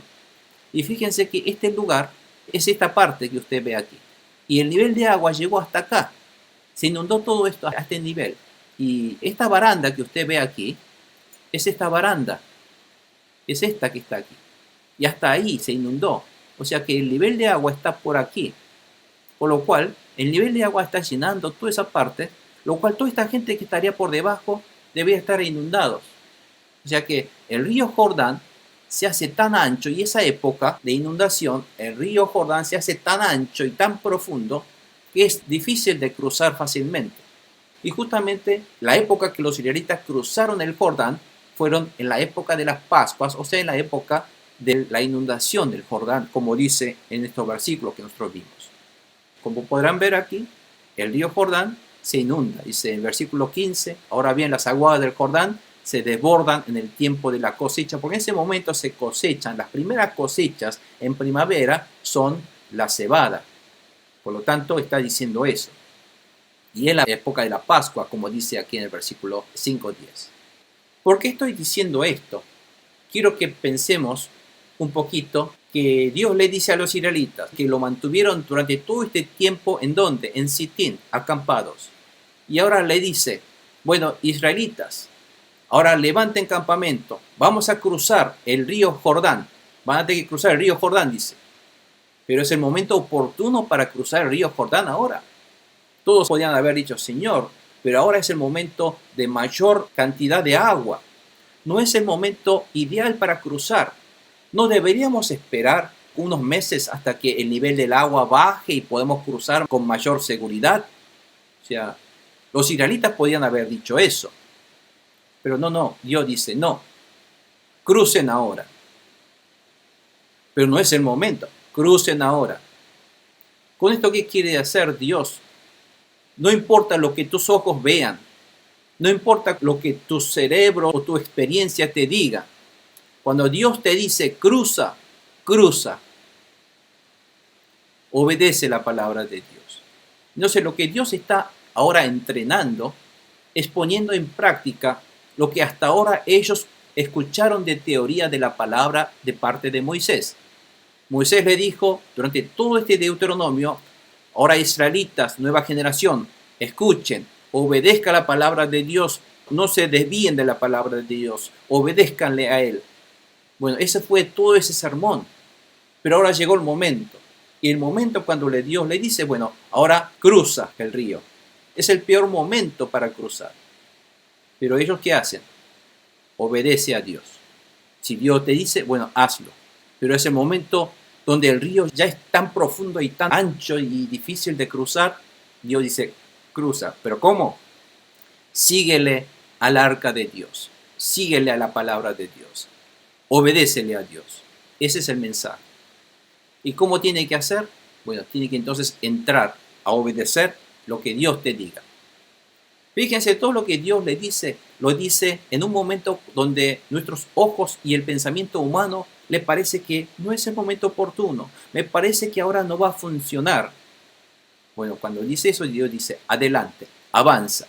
Y fíjense que este lugar es esta parte que usted ve aquí. Y el nivel de agua llegó hasta acá. Se inundó todo esto a este nivel. Y esta baranda que usted ve aquí, es esta baranda. Es esta que está aquí. Y hasta ahí se inundó. O sea que el nivel de agua está por aquí. Por lo cual, el nivel de agua está llenando toda esa parte, lo cual toda esta gente que estaría por debajo debería estar inundados. O sea que el río Jordán se hace tan ancho, y esa época de inundación, el río Jordán se hace tan ancho y tan profundo que es difícil de cruzar fácilmente. Y justamente la época que los israelitas cruzaron el Jordán fueron en la época de las Pascuas, o sea, en la época de la inundación del Jordán, como dice en estos versículos que nosotros vimos. Como podrán ver aquí, el río Jordán se inunda, dice en el versículo 15, ahora bien, las aguas del Jordán se desbordan en el tiempo de la cosecha, porque en ese momento se cosechan, las primeras cosechas en primavera son la cebada. Por lo tanto, está diciendo eso. Y en la época de la Pascua, como dice aquí en el versículo 5-10. ¿Por qué estoy diciendo esto? Quiero que pensemos un poquito que Dios le dice a los israelitas que lo mantuvieron durante todo este tiempo, ¿en dónde? En Sitín, acampados. Y ahora le dice, bueno, israelitas, ahora levanten campamento, vamos a cruzar el río Jordán. Van a tener que cruzar el río Jordán, dice. Pero es el momento oportuno para cruzar el río Jordán ahora. Todos podían haber dicho, Señor, pero ahora es el momento de mayor cantidad de agua. No es el momento ideal para cruzar. ¿No deberíamos esperar unos meses hasta que el nivel del agua baje y podemos cruzar con mayor seguridad? O sea, los israelitas podían haber dicho eso. Pero no, Dios dice, no, crucen ahora. Pero no es el momento, crucen ahora. ¿Con esto qué quiere hacer Dios? No importa lo que tus ojos vean, no importa lo que tu cerebro o tu experiencia te diga. Cuando Dios te dice cruza, cruza. Obedece la palabra de Dios. Entonces lo que Dios está ahora entrenando, es poniendo en práctica lo que hasta ahora ellos escucharon de teoría de la palabra de parte de Moisés. Moisés le dijo durante todo este Deuteronomio: ahora israelitas, nueva generación, escuchen, obedezcan la palabra de Dios, no se desvíen de la palabra de Dios, obedézcanle a Él. Bueno, ese fue todo ese sermón. Pero ahora llegó el momento. Y el momento cuando Dios le dice: bueno, ahora cruza el río. Es el peor momento para cruzar. Pero ellos, ¿qué hacen? Obedece a Dios. Si Dios te dice, bueno, hazlo. Pero es el momento donde el río ya es tan profundo y tan ancho y difícil de cruzar. Dios dice: cruza. ¿Pero cómo? Síguele al arca de Dios. Síguele a la palabra de Dios. Obedécele a Dios. Ese es el mensaje. ¿Y cómo tiene que hacer? Bueno, tiene que entonces entrar a obedecer lo que Dios te diga. Fíjense, todo lo que Dios le dice, lo dice en un momento donde nuestros ojos y el pensamiento humano le parece que no es el momento oportuno. Me parece que ahora no va a funcionar. Bueno, cuando dice eso, Dios dice: adelante, avanza.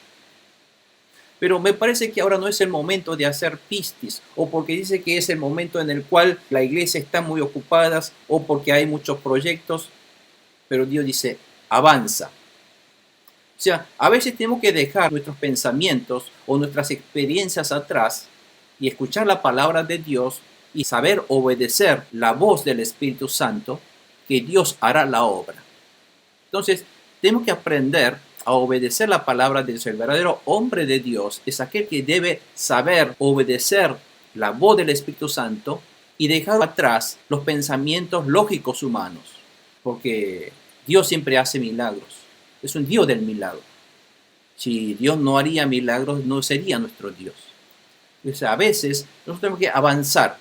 Pero me parece que ahora no es el momento de hacer pistis, o porque dice que es el momento en el cual la iglesia está muy ocupada, o porque hay muchos proyectos. Pero Dios dice: avanza. O sea, a veces tenemos que dejar nuestros pensamientos o nuestras experiencias atrás y escuchar la palabra de Dios y saber obedecer la voz del Espíritu Santo, que Dios hará la obra. Entonces, tenemos que aprender a obedecer la palabra de Dios. El verdadero hombre de Dios es aquel que debe saber obedecer la voz del Espíritu Santo y dejar atrás los pensamientos lógicos humanos, porque Dios siempre hace milagros. Es un Dios del milagro. Si Dios no haría milagros, no sería nuestro Dios. Entonces, a veces nosotros tenemos que avanzar.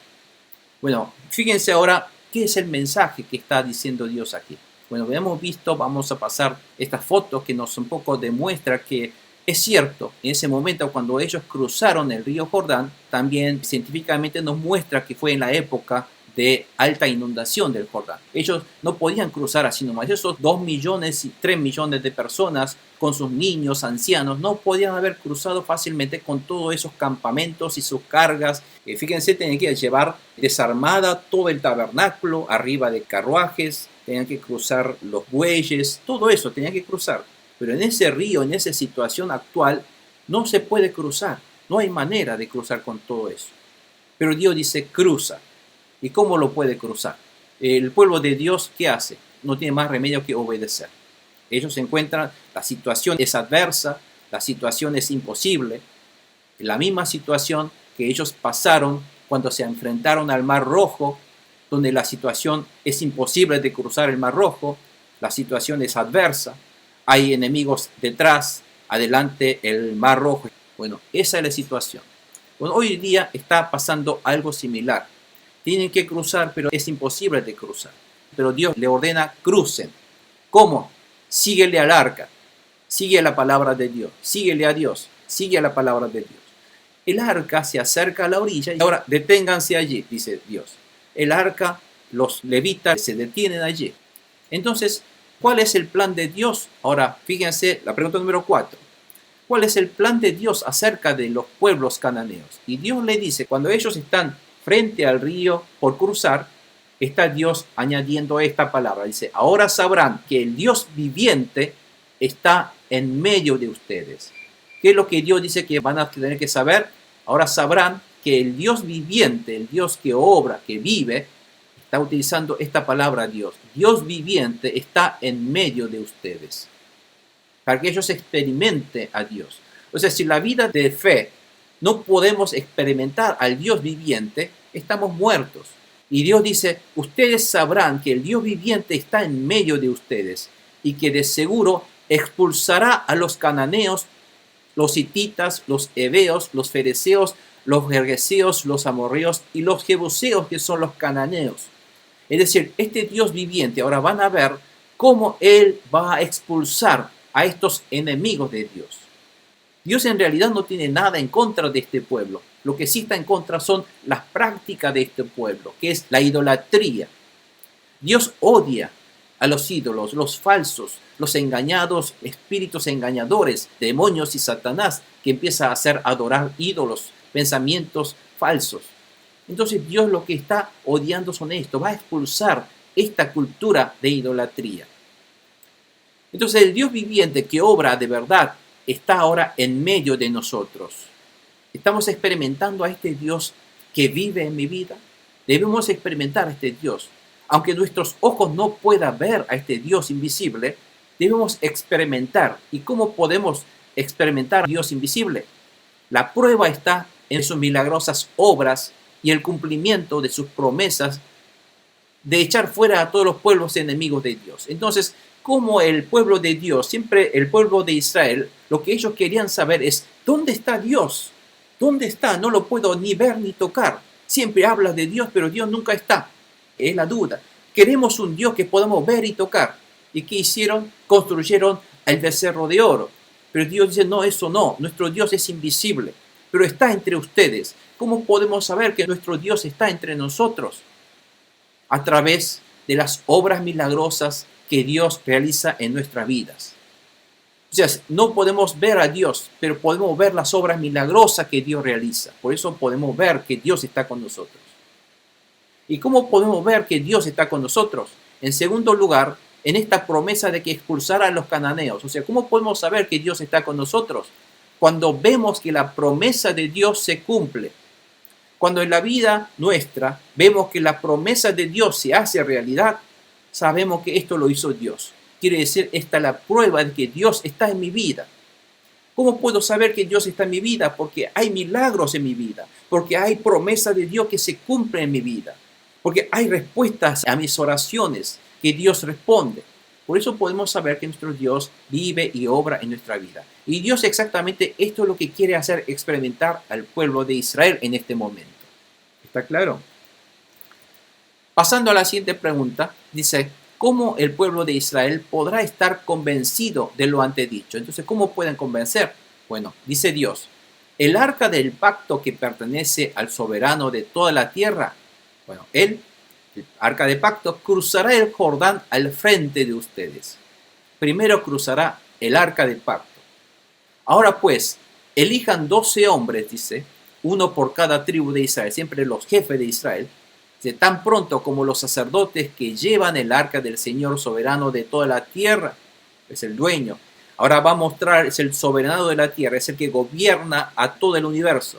Bueno, fíjense ahora qué es el mensaje que está diciendo Dios aquí. Bueno, hemos visto, vamos a pasar estas fotos que nos un poco demuestra que es cierto, en ese momento cuando ellos cruzaron el río Jordán, también científicamente nos muestra que fue en la época de alta inundación del Jordán. Ellos no podían cruzar así nomás. Esos 2 millones y 3 millones de personas con sus niños, ancianos, no podían haber cruzado fácilmente con todos esos campamentos y sus cargas. Fíjense, tenían que llevar desarmada todo el tabernáculo arriba de carruajes, tenían que cruzar los bueyes, todo eso tenían que cruzar. Pero en ese río, en esa situación actual, no se puede cruzar. No hay manera de cruzar con todo eso. Pero Dios dice: cruza. ¿Y cómo lo puede cruzar? El pueblo de Dios, ¿qué hace? No tiene más remedio que obedecer. Ellos se encuentran, la situación es adversa, la situación es imposible. La misma situación que ellos pasaron cuando se enfrentaron al Mar Rojo, donde la situación es imposible de cruzar el Mar Rojo, la situación es adversa, hay enemigos detrás, adelante el Mar Rojo. Bueno, esa es la situación. Bueno, hoy día está pasando algo similar. Tienen que cruzar, pero es imposible de cruzar. Pero Dios le ordena: crucen. ¿Cómo? Síguele al arca. Sigue la palabra de Dios. Síguele a Dios. Sigue la palabra de Dios. El arca se acerca a la orilla y ahora deténganse allí, dice Dios. El arca, los levitas se detienen allí. Entonces, ¿cuál es el plan de Dios? Ahora, fíjense, la pregunta número 4. ¿Cuál es el plan de Dios acerca de los pueblos cananeos? Y Dios le dice, cuando ellos están frente al río por cruzar, está Dios añadiendo esta palabra. Dice: ahora sabrán que el Dios viviente está en medio de ustedes. ¿Qué es lo que Dios dice que van a tener que saber? Ahora sabrán que el Dios viviente, el Dios que obra, que vive, está utilizando esta palabra Dios. Dios viviente está en medio de ustedes, para que ellos experimenten a Dios. O sea, si la vida de fe no podemos experimentar al Dios viviente, estamos muertos. Y Dios dice: ustedes sabrán que el Dios viviente está en medio de ustedes y que de seguro expulsará a los cananeos, los hititas, los heveos, los fereceos, los gergeseos, los amorreos y los jebuseos, que son los cananeos. Es decir, este Dios viviente, ahora van a ver cómo Él va a expulsar a estos enemigos de Dios. Dios en realidad no tiene nada en contra de este pueblo. Lo que sí está en contra son las prácticas de este pueblo, que es la idolatría. Dios odia a los ídolos, los falsos, los engañados, espíritus engañadores, demonios y Satanás, que empieza a hacer adorar ídolos, pensamientos falsos. Entonces Dios lo que está odiando son esto, va a expulsar esta cultura de idolatría. Entonces el Dios viviente que obra de verdad está ahora en medio de nosotros. Estamos experimentando a este Dios que vive en mi vida. Debemos experimentar a este Dios. Aunque nuestros ojos no puedan ver a este Dios invisible, debemos experimentar. ¿Y cómo podemos experimentar a Dios invisible? La prueba está en sus milagrosas obras y el cumplimiento de sus promesas de echar fuera a todos los pueblos enemigos de Dios. Entonces, como el pueblo de Dios, siempre el pueblo de Israel, lo que ellos querían saber es, ¿dónde está Dios? ¿Dónde está? No lo puedo ni ver ni tocar. Siempre habla de Dios, pero Dios nunca está. Es la duda. Queremos un Dios que podamos ver y tocar. ¿Y qué hicieron? Construyeron el becerro de oro. Pero Dios dice, no, eso no. Nuestro Dios es invisible, pero está entre ustedes. ¿Cómo podemos saber que nuestro Dios está entre nosotros? A través de las obras milagrosas que Dios realiza en nuestras vidas. O sea, no podemos ver a Dios, pero podemos ver las obras milagrosas que Dios realiza. Por eso podemos ver que Dios está con nosotros. ¿Y cómo podemos ver que Dios está con nosotros? En segundo lugar, en esta promesa de que expulsara a los cananeos. O sea, ¿cómo podemos saber que Dios está con nosotros? Cuando vemos que la promesa de Dios se cumple. Cuando en la vida nuestra vemos que la promesa de Dios se hace realidad, sabemos que esto lo hizo Dios. Quiere decir, esta es la prueba de que Dios está en mi vida. ¿Cómo puedo saber que Dios está en mi vida? Porque hay milagros en mi vida, porque hay promesa de Dios que se cumple en mi vida, porque hay respuestas a mis oraciones que Dios responde. Por eso podemos saber que nuestro Dios vive y obra en nuestra vida. Y Dios exactamente esto es lo que quiere hacer experimentar al pueblo de Israel en este momento. ¿Está claro? Pasando a la siguiente pregunta, dice, ¿cómo el pueblo de Israel podrá estar convencido de lo antedicho? Entonces, ¿cómo pueden convencer? Bueno, dice Dios, el arca del pacto que pertenece al soberano de toda la tierra, bueno, el arca de pacto cruzará el Jordán al frente de ustedes. Primero cruzará el arca de pacto. Ahora pues, elijan 12 hombres, dice, uno por cada tribu de Israel, siempre los jefes de Israel, tan pronto como los sacerdotes que llevan el arca del Señor soberano de toda la tierra, es el dueño. Ahora va a mostrar, es el soberano de la tierra, es el que gobierna a todo el universo.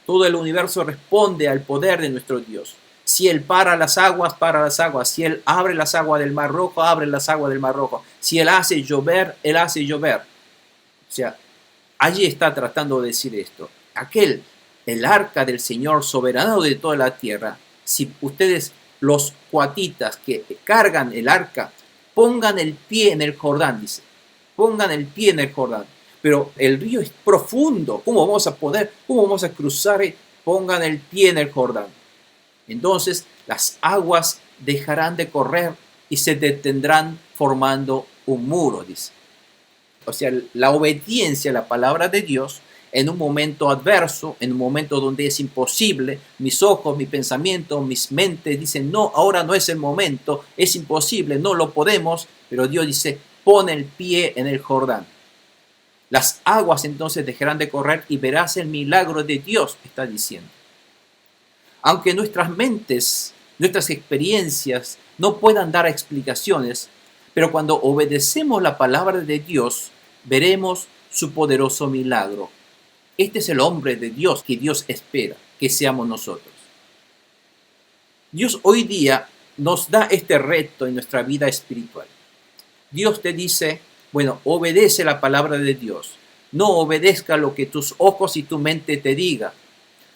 Todo el universo responde al poder de nuestro Dios. Si Él para las aguas, para las aguas. Si Él abre las aguas del Mar Rojo, abre las aguas del Mar Rojo. Si Él hace llover, Él hace llover. O sea, allí está tratando de decir esto. El arca del Señor soberano de toda la tierra, si ustedes, los coatitas que cargan el arca, pongan el pie en el Jordán, dice. Pongan el pie en el Jordán. Pero el río es profundo. ¿Cómo vamos a cruzar? Pongan el pie en el Jordán. Entonces las aguas dejarán de correr y se detendrán formando un muro, dice. O sea, la obediencia a la palabra de Dios en un momento adverso, en un momento donde es imposible, mis ojos, mi pensamiento, mis mentes dicen, no, ahora no es el momento, es imposible, no lo podemos, pero Dios dice, pon el pie en el Jordán. Las aguas entonces dejarán de correr y verás el milagro de Dios, está diciendo. Aunque nuestras mentes, nuestras experiencias no puedan dar explicaciones, pero cuando obedecemos la palabra de Dios, veremos su poderoso milagro. Este es el hombre de Dios que Dios espera que seamos nosotros. Dios hoy día nos da este reto en nuestra vida espiritual. Dios te dice, bueno, obedece la palabra de Dios. No obedezca lo que tus ojos y tu mente te digan.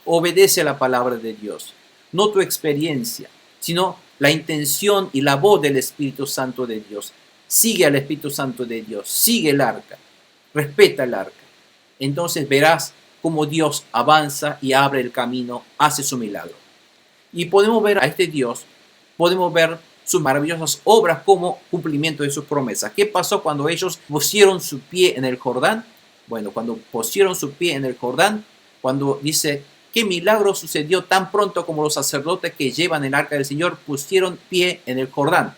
Obedece la palabra de Dios. No tu experiencia, sino la intención y la voz del Espíritu Santo de Dios. Sigue al Espíritu Santo de Dios. Sigue el arca. Respeta el arca. Entonces verás cómo Dios avanza y abre el camino, hace su milagro. Y podemos ver a este Dios, podemos ver sus maravillosas obras como cumplimiento de sus promesas. ¿Qué pasó cuando ellos pusieron su pie en el Jordán? Bueno, cuando pusieron su pie en el Jordán, cuando dice, ¿qué milagro sucedió tan pronto como los sacerdotes que llevan el arca del Señor pusieron pie en el Jordán?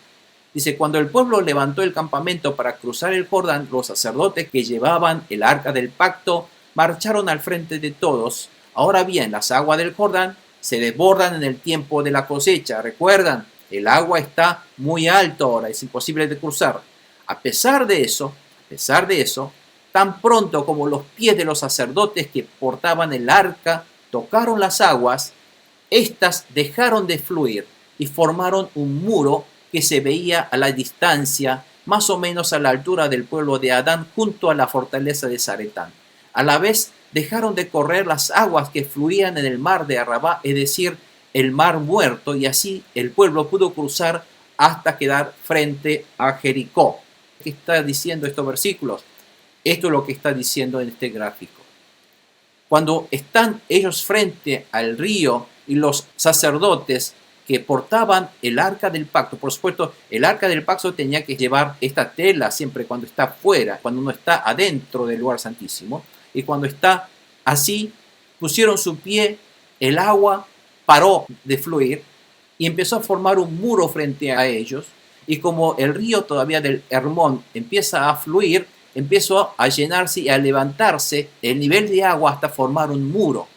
Dice, cuando el pueblo levantó el campamento para cruzar el Jordán, los sacerdotes que llevaban el arca del pacto marcharon al frente de todos. Ahora bien, las aguas del Jordán se desbordan en el tiempo de la cosecha. Recuerdan, el agua está muy alto ahora, es imposible de cruzar. A pesar de eso, tan pronto como los pies de los sacerdotes que portaban el arca tocaron las aguas, éstas dejaron de fluir y formaron un muro que se veía a la distancia, más o menos a la altura del pueblo de Adán, junto a la fortaleza de Zaretán. A la vez dejaron de correr las aguas que fluían en el mar de Arabá, es decir, el mar muerto, y así el pueblo pudo cruzar hasta quedar frente a Jericó. ¿Qué está diciendo estos versículos? Esto es lo que está diciendo en este gráfico. Cuando están ellos frente al río y los sacerdotes que portaban el arca del pacto, por supuesto, el arca del pacto tenía que llevar esta tela siempre cuando está fuera, cuando no está adentro del lugar santísimo, y cuando está así, pusieron su pie, el agua paró de fluir y empezó a formar un muro frente a ellos, y como el río todavía del Hermón empieza a fluir, empezó a llenarse y a levantarse el nivel de agua hasta formar un muro,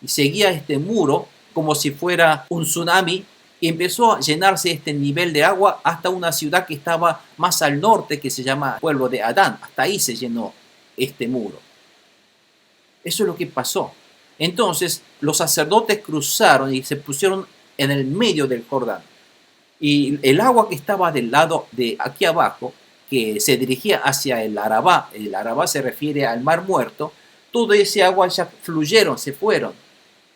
y seguía este muro como si fuera un tsunami, y empezó a llenarse este nivel de agua hasta una ciudad que estaba más al norte, que se llama Pueblo de Adán. Hasta ahí se llenó este muro. Eso es lo que pasó. Entonces los sacerdotes cruzaron y se pusieron en el medio del Jordán. Y el agua que estaba del lado de aquí abajo, que se dirigía hacia el Arabá se refiere al Mar Muerto, todo ese agua ya fluyeron, se fueron.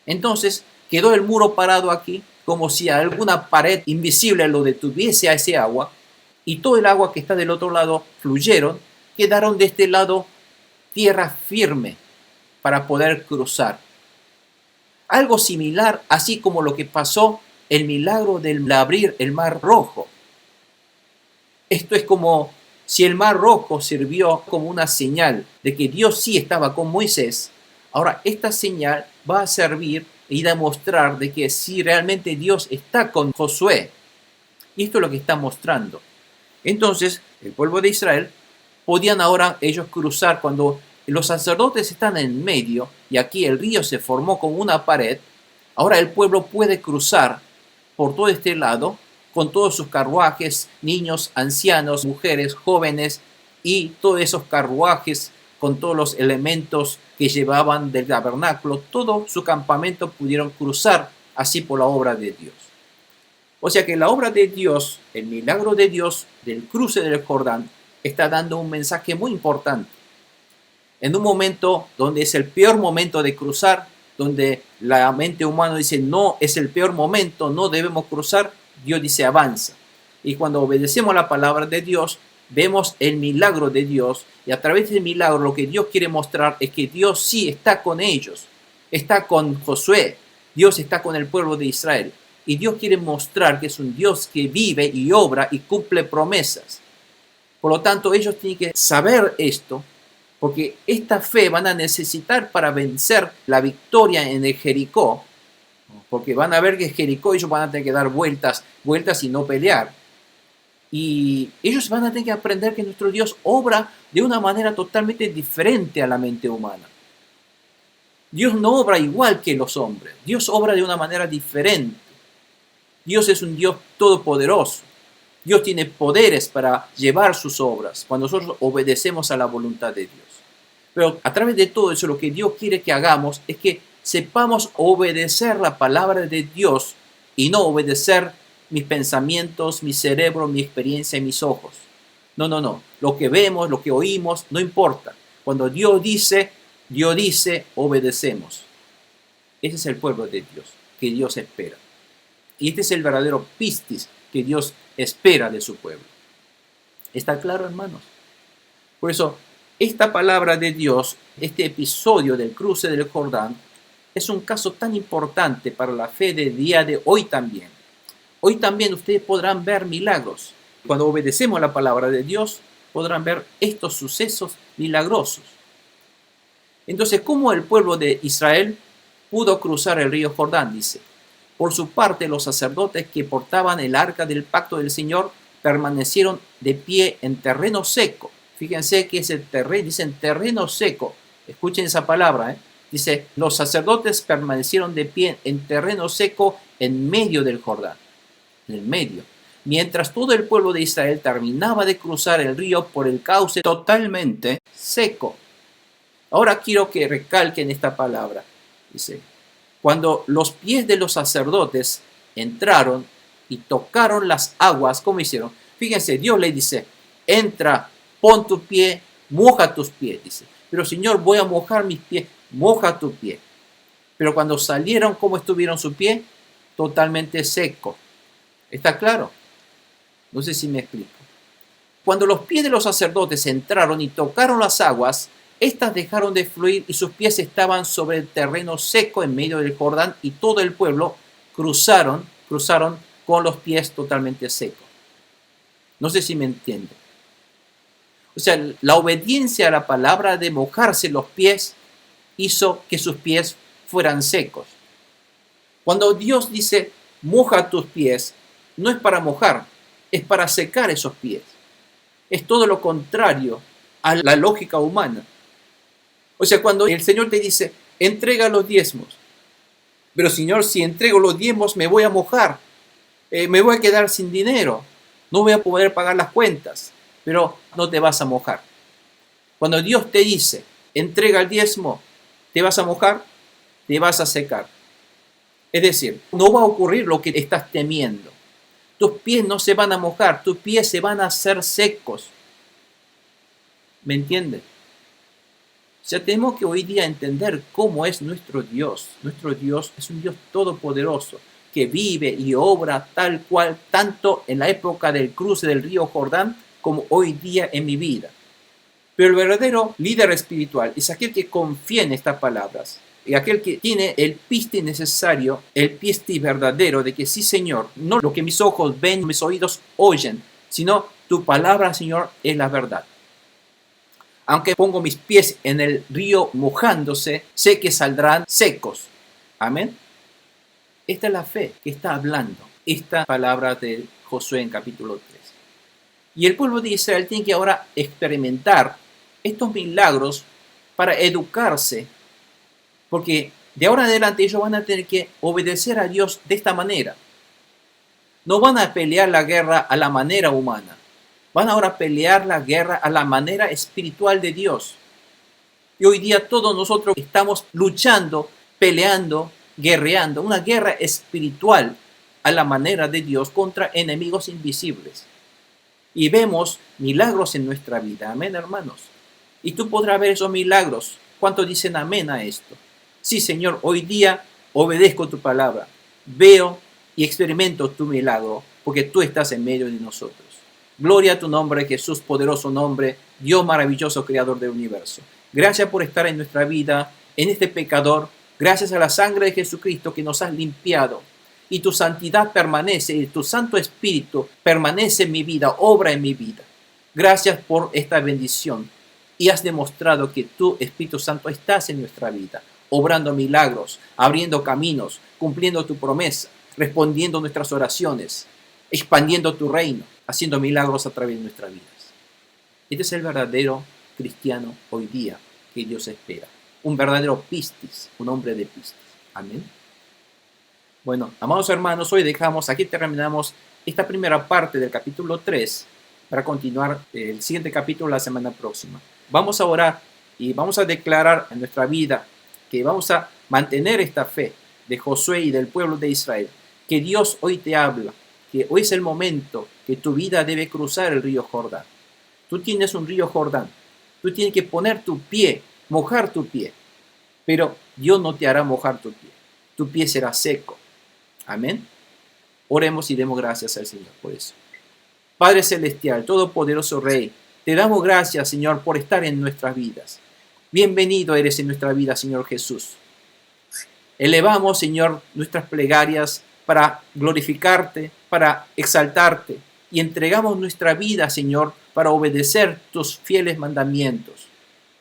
Entonces quedó el muro parado aquí, como si alguna pared invisible lo detuviese a ese agua, y todo el agua que está del otro lado fluyeron, quedaron de este lado tierra firme para poder cruzar. Algo similar, así como lo que pasó el milagro del abrir el Mar Rojo. Esto es como si el Mar Rojo sirvió como una señal de que Dios sí estaba con Moisés. Ahora esta señal va a servir y demostrar de que sí realmente Dios está con Josué. Y esto es lo que está mostrando. Entonces, el pueblo de Israel podían ahora ellos cruzar cuando los sacerdotes están en medio y aquí el río se formó como una pared. Ahora el pueblo puede cruzar por todo este lado con todos sus carruajes, niños, ancianos, mujeres, jóvenes y todos esos carruajes con todos los elementos que llevaban del tabernáculo, todo su campamento pudieron cruzar así por la obra de Dios. O sea que la obra de Dios, el milagro de Dios del cruce del Jordán, está dando un mensaje muy importante. En un momento donde es el peor momento de cruzar, donde la mente humana dice no, es el peor momento, no debemos cruzar, Dios dice avanza. Y cuando obedecemos la palabra de Dios, vemos el milagro de Dios, y a través del milagro lo que Dios quiere mostrar es que Dios sí está con ellos, está con Josué, Dios está con el pueblo de Israel, y Dios quiere mostrar que es un Dios que vive y obra y cumple promesas. Por lo tanto, ellos tienen que saber esto, porque esta fe van a necesitar para vencer la victoria en el Jericó, porque van a ver que en Jericó ellos van a tener que dar vueltas y no pelear. Y ellos van a tener que aprender que nuestro Dios obra de una manera totalmente diferente a la mente humana. Dios no obra igual que los hombres. Dios obra de una manera diferente. Dios es un Dios todopoderoso. Dios tiene poderes para llevar sus obras cuando nosotros obedecemos a la voluntad de Dios. Pero a través de todo eso lo que Dios quiere que hagamos es que sepamos obedecer la palabra de Dios y no obedecer mis pensamientos, mi cerebro, mi experiencia y mis ojos. No. Lo que vemos, lo que oímos, no importa. Cuando Dios dice, obedecemos. Ese es el pueblo de Dios, que Dios espera. Y este es el verdadero pistis que Dios espera de su pueblo. ¿Está claro, hermanos? Por eso, esta palabra de Dios, este episodio del cruce del Jordán, es un caso tan importante para la fe del día de hoy también. Hoy también ustedes podrán ver milagros. Cuando obedecemos la palabra de Dios, podrán ver estos sucesos milagrosos. Entonces, ¿cómo el pueblo de Israel pudo cruzar el río Jordán? Dice, por su parte, los sacerdotes que portaban el arca del pacto del Señor permanecieron de pie en terreno seco. Fíjense que ese terreno, dicen terreno seco. Escuchen esa palabra, ¿eh? Dice, los sacerdotes permanecieron de pie en terreno seco en medio del Jordán. En el medio. Mientras todo el pueblo de Israel terminaba de cruzar el río por el cauce totalmente seco. Ahora quiero que recalquen esta palabra. Dice, cuando los pies de los sacerdotes entraron y tocaron las aguas, ¿cómo hicieron? Fíjense, Dios le dice, entra, pon tu pie, moja tus pies, dice. Pero Señor, voy a mojar mis pies, moja tu pie. Pero cuando salieron, ¿cómo estuvieron su pie? Totalmente seco. ¿Está claro? No sé si me explico. Cuando los pies de los sacerdotes entraron y tocaron las aguas, estas dejaron de fluir y sus pies estaban sobre el terreno seco en medio del Jordán y todo el pueblo cruzaron con los pies totalmente secos. No sé si me entienden. O sea, la obediencia a la palabra de mojarse los pies hizo que sus pies fueran secos. Cuando Dios dice, moja tus pies, no es para mojar, es para secar esos pies. Es todo lo contrario a la lógica humana. O sea, cuando el Señor te dice, entrega los diezmos, pero Señor, si entrego los diezmos me voy a mojar, me voy a quedar sin dinero, no voy a poder pagar las cuentas, pero no te vas a mojar. Cuando Dios te dice, entrega el diezmo, ¿te vas a mojar? Te vas a secar. Es decir, no va a ocurrir lo que estás temiendo. Tus pies no se van a mojar, tus pies se van a hacer secos. ¿Me entiendes? O sea, tenemos que hoy día entender cómo es nuestro Dios. Nuestro Dios es un Dios todopoderoso, que vive y obra tal cual, tanto en la época del cruce del río Jordán, como hoy día en mi vida. Pero el verdadero líder espiritual es aquel que confía en estas palabras, y aquel que tiene el piste necesario, el piste verdadero de que sí, Señor, no lo que mis ojos ven, mis oídos oyen, sino tu palabra, Señor, es la verdad. Aunque pongo mis pies en el río mojándose, sé que saldrán secos. Amén. Esta es la fe que está hablando esta palabra de Josué en capítulo 3. Y el pueblo de Israel tiene que ahora experimentar estos milagros para educarse, porque de ahora en adelante ellos van a tener que obedecer a Dios de esta manera. No van a pelear la guerra a la manera humana. Van ahora a pelear la guerra a la manera espiritual de Dios. Y hoy día todos nosotros estamos luchando, peleando, guerreando, una guerra espiritual a la manera de Dios contra enemigos invisibles. Y vemos milagros en nuestra vida. Amén, hermanos. Y tú podrás ver esos milagros. ¿Cuántos dicen amén a esto? Sí, Señor, hoy día obedezco tu palabra. Veo y experimento tu milagro, porque tú estás en medio de nosotros. Gloria a tu nombre, Jesús, poderoso nombre, Dios maravilloso, creador del universo. Gracias por estar en nuestra vida, en este pecador. Gracias a la sangre de Jesucristo que nos has limpiado. Y tu santidad permanece, y tu Santo Espíritu permanece en mi vida, obra en mi vida. Gracias por esta bendición. Y has demostrado que tú, Espíritu Santo, estás en nuestra vida, obrando milagros, abriendo caminos, cumpliendo tu promesa, respondiendo nuestras oraciones, expandiendo tu reino, haciendo milagros a través de nuestras vidas. Este es el verdadero cristiano hoy día que Dios espera. Un verdadero pistis, un hombre de pistis. Amén. Bueno, amados hermanos, hoy aquí terminamos esta primera parte del capítulo 3 para continuar el siguiente capítulo la semana próxima. Vamos a orar y vamos a declarar en nuestra vida que vamos a mantener esta fe de Josué y del pueblo de Israel, que Dios hoy te habla, que hoy es el momento que tu vida debe cruzar el río Jordán. Tú tienes un río Jordán, tú tienes que poner tu pie, mojar tu pie, pero Dios no te hará mojar tu pie será seco. Amén. Oremos y demos gracias al Señor por eso. Padre Celestial, Todopoderoso Rey, te damos gracias, Señor, por estar en nuestras vidas. Bienvenido eres en nuestra vida, Señor Jesús. Elevamos, Señor, nuestras plegarias para glorificarte, para exaltarte, y entregamos nuestra vida, Señor, para obedecer tus fieles mandamientos.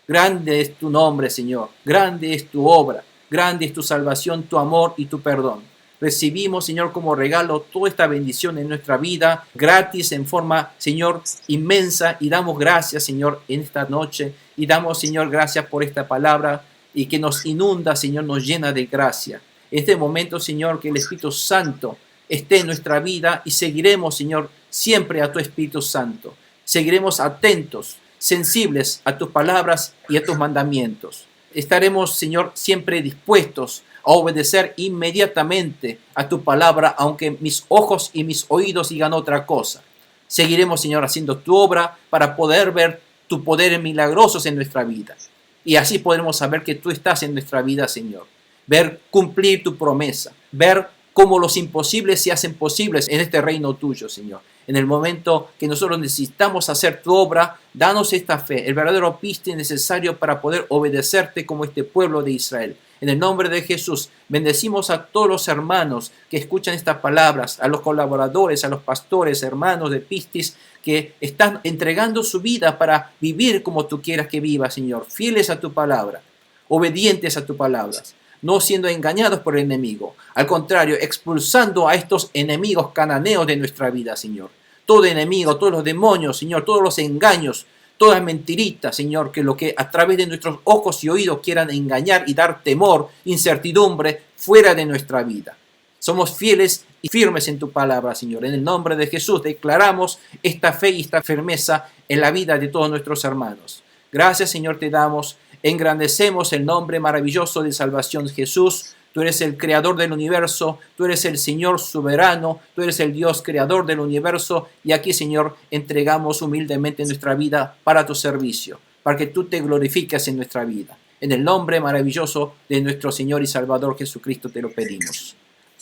Grande es tu nombre, Señor. Grande es tu obra. Grande es tu salvación, tu amor y tu perdón. recibimos, Señor, como regalo toda esta bendición en nuestra vida, gratis, en forma, Señor, inmensa, y damos gracias, Señor, en esta noche, y damos, Señor, gracias por esta palabra, y que nos inunda, Señor, nos llena de gracia. En este momento, Señor, que el Espíritu Santo esté en nuestra vida, y seguiremos, Señor, siempre a tu Espíritu Santo. Seguiremos atentos, sensibles a tus palabras y a tus mandamientos. Estaremos, Señor, siempre dispuestos a obedecer inmediatamente a tu palabra, aunque mis ojos y mis oídos digan otra cosa. Seguiremos, Señor, haciendo tu obra para poder ver tu poder milagrosos en nuestra vida. Y así podremos saber que tú estás en nuestra vida, Señor. Ver cumplir tu promesa, ver cómo los imposibles se hacen posibles en este reino tuyo, Señor. En el momento que nosotros necesitamos hacer tu obra, danos esta fe, el verdadero piste necesario para poder obedecerte como este pueblo de Israel. En el nombre de Jesús, bendecimos a todos los hermanos que escuchan estas palabras, a los colaboradores, a los pastores, hermanos de Pistis, que están entregando su vida para vivir como tú quieras que viva, Señor, fieles a tu palabra, obedientes a tu palabra, no siendo engañados por el enemigo. Al contrario, expulsando a estos enemigos cananeos de nuestra vida, Señor. Todo enemigo, todos los demonios, Señor, todos los engaños, todas mentiritas, Señor, que lo que a través de nuestros ojos y oídos quieran engañar y dar temor, incertidumbre, fuera de nuestra vida. Somos fieles y firmes en tu palabra, Señor. En el nombre de Jesús declaramos esta fe y esta firmeza en la vida de todos nuestros hermanos. Gracias, Señor, te damos. Engrandecemos el nombre maravilloso de salvación, Jesús. Tú eres el creador del universo, tú eres el Señor soberano, tú eres el Dios creador del universo. Y aquí, Señor, entregamos humildemente nuestra vida para tu servicio, para que tú te glorifiques en nuestra vida. En el nombre maravilloso de nuestro Señor y Salvador Jesucristo te lo pedimos.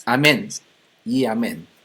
Amén y amén.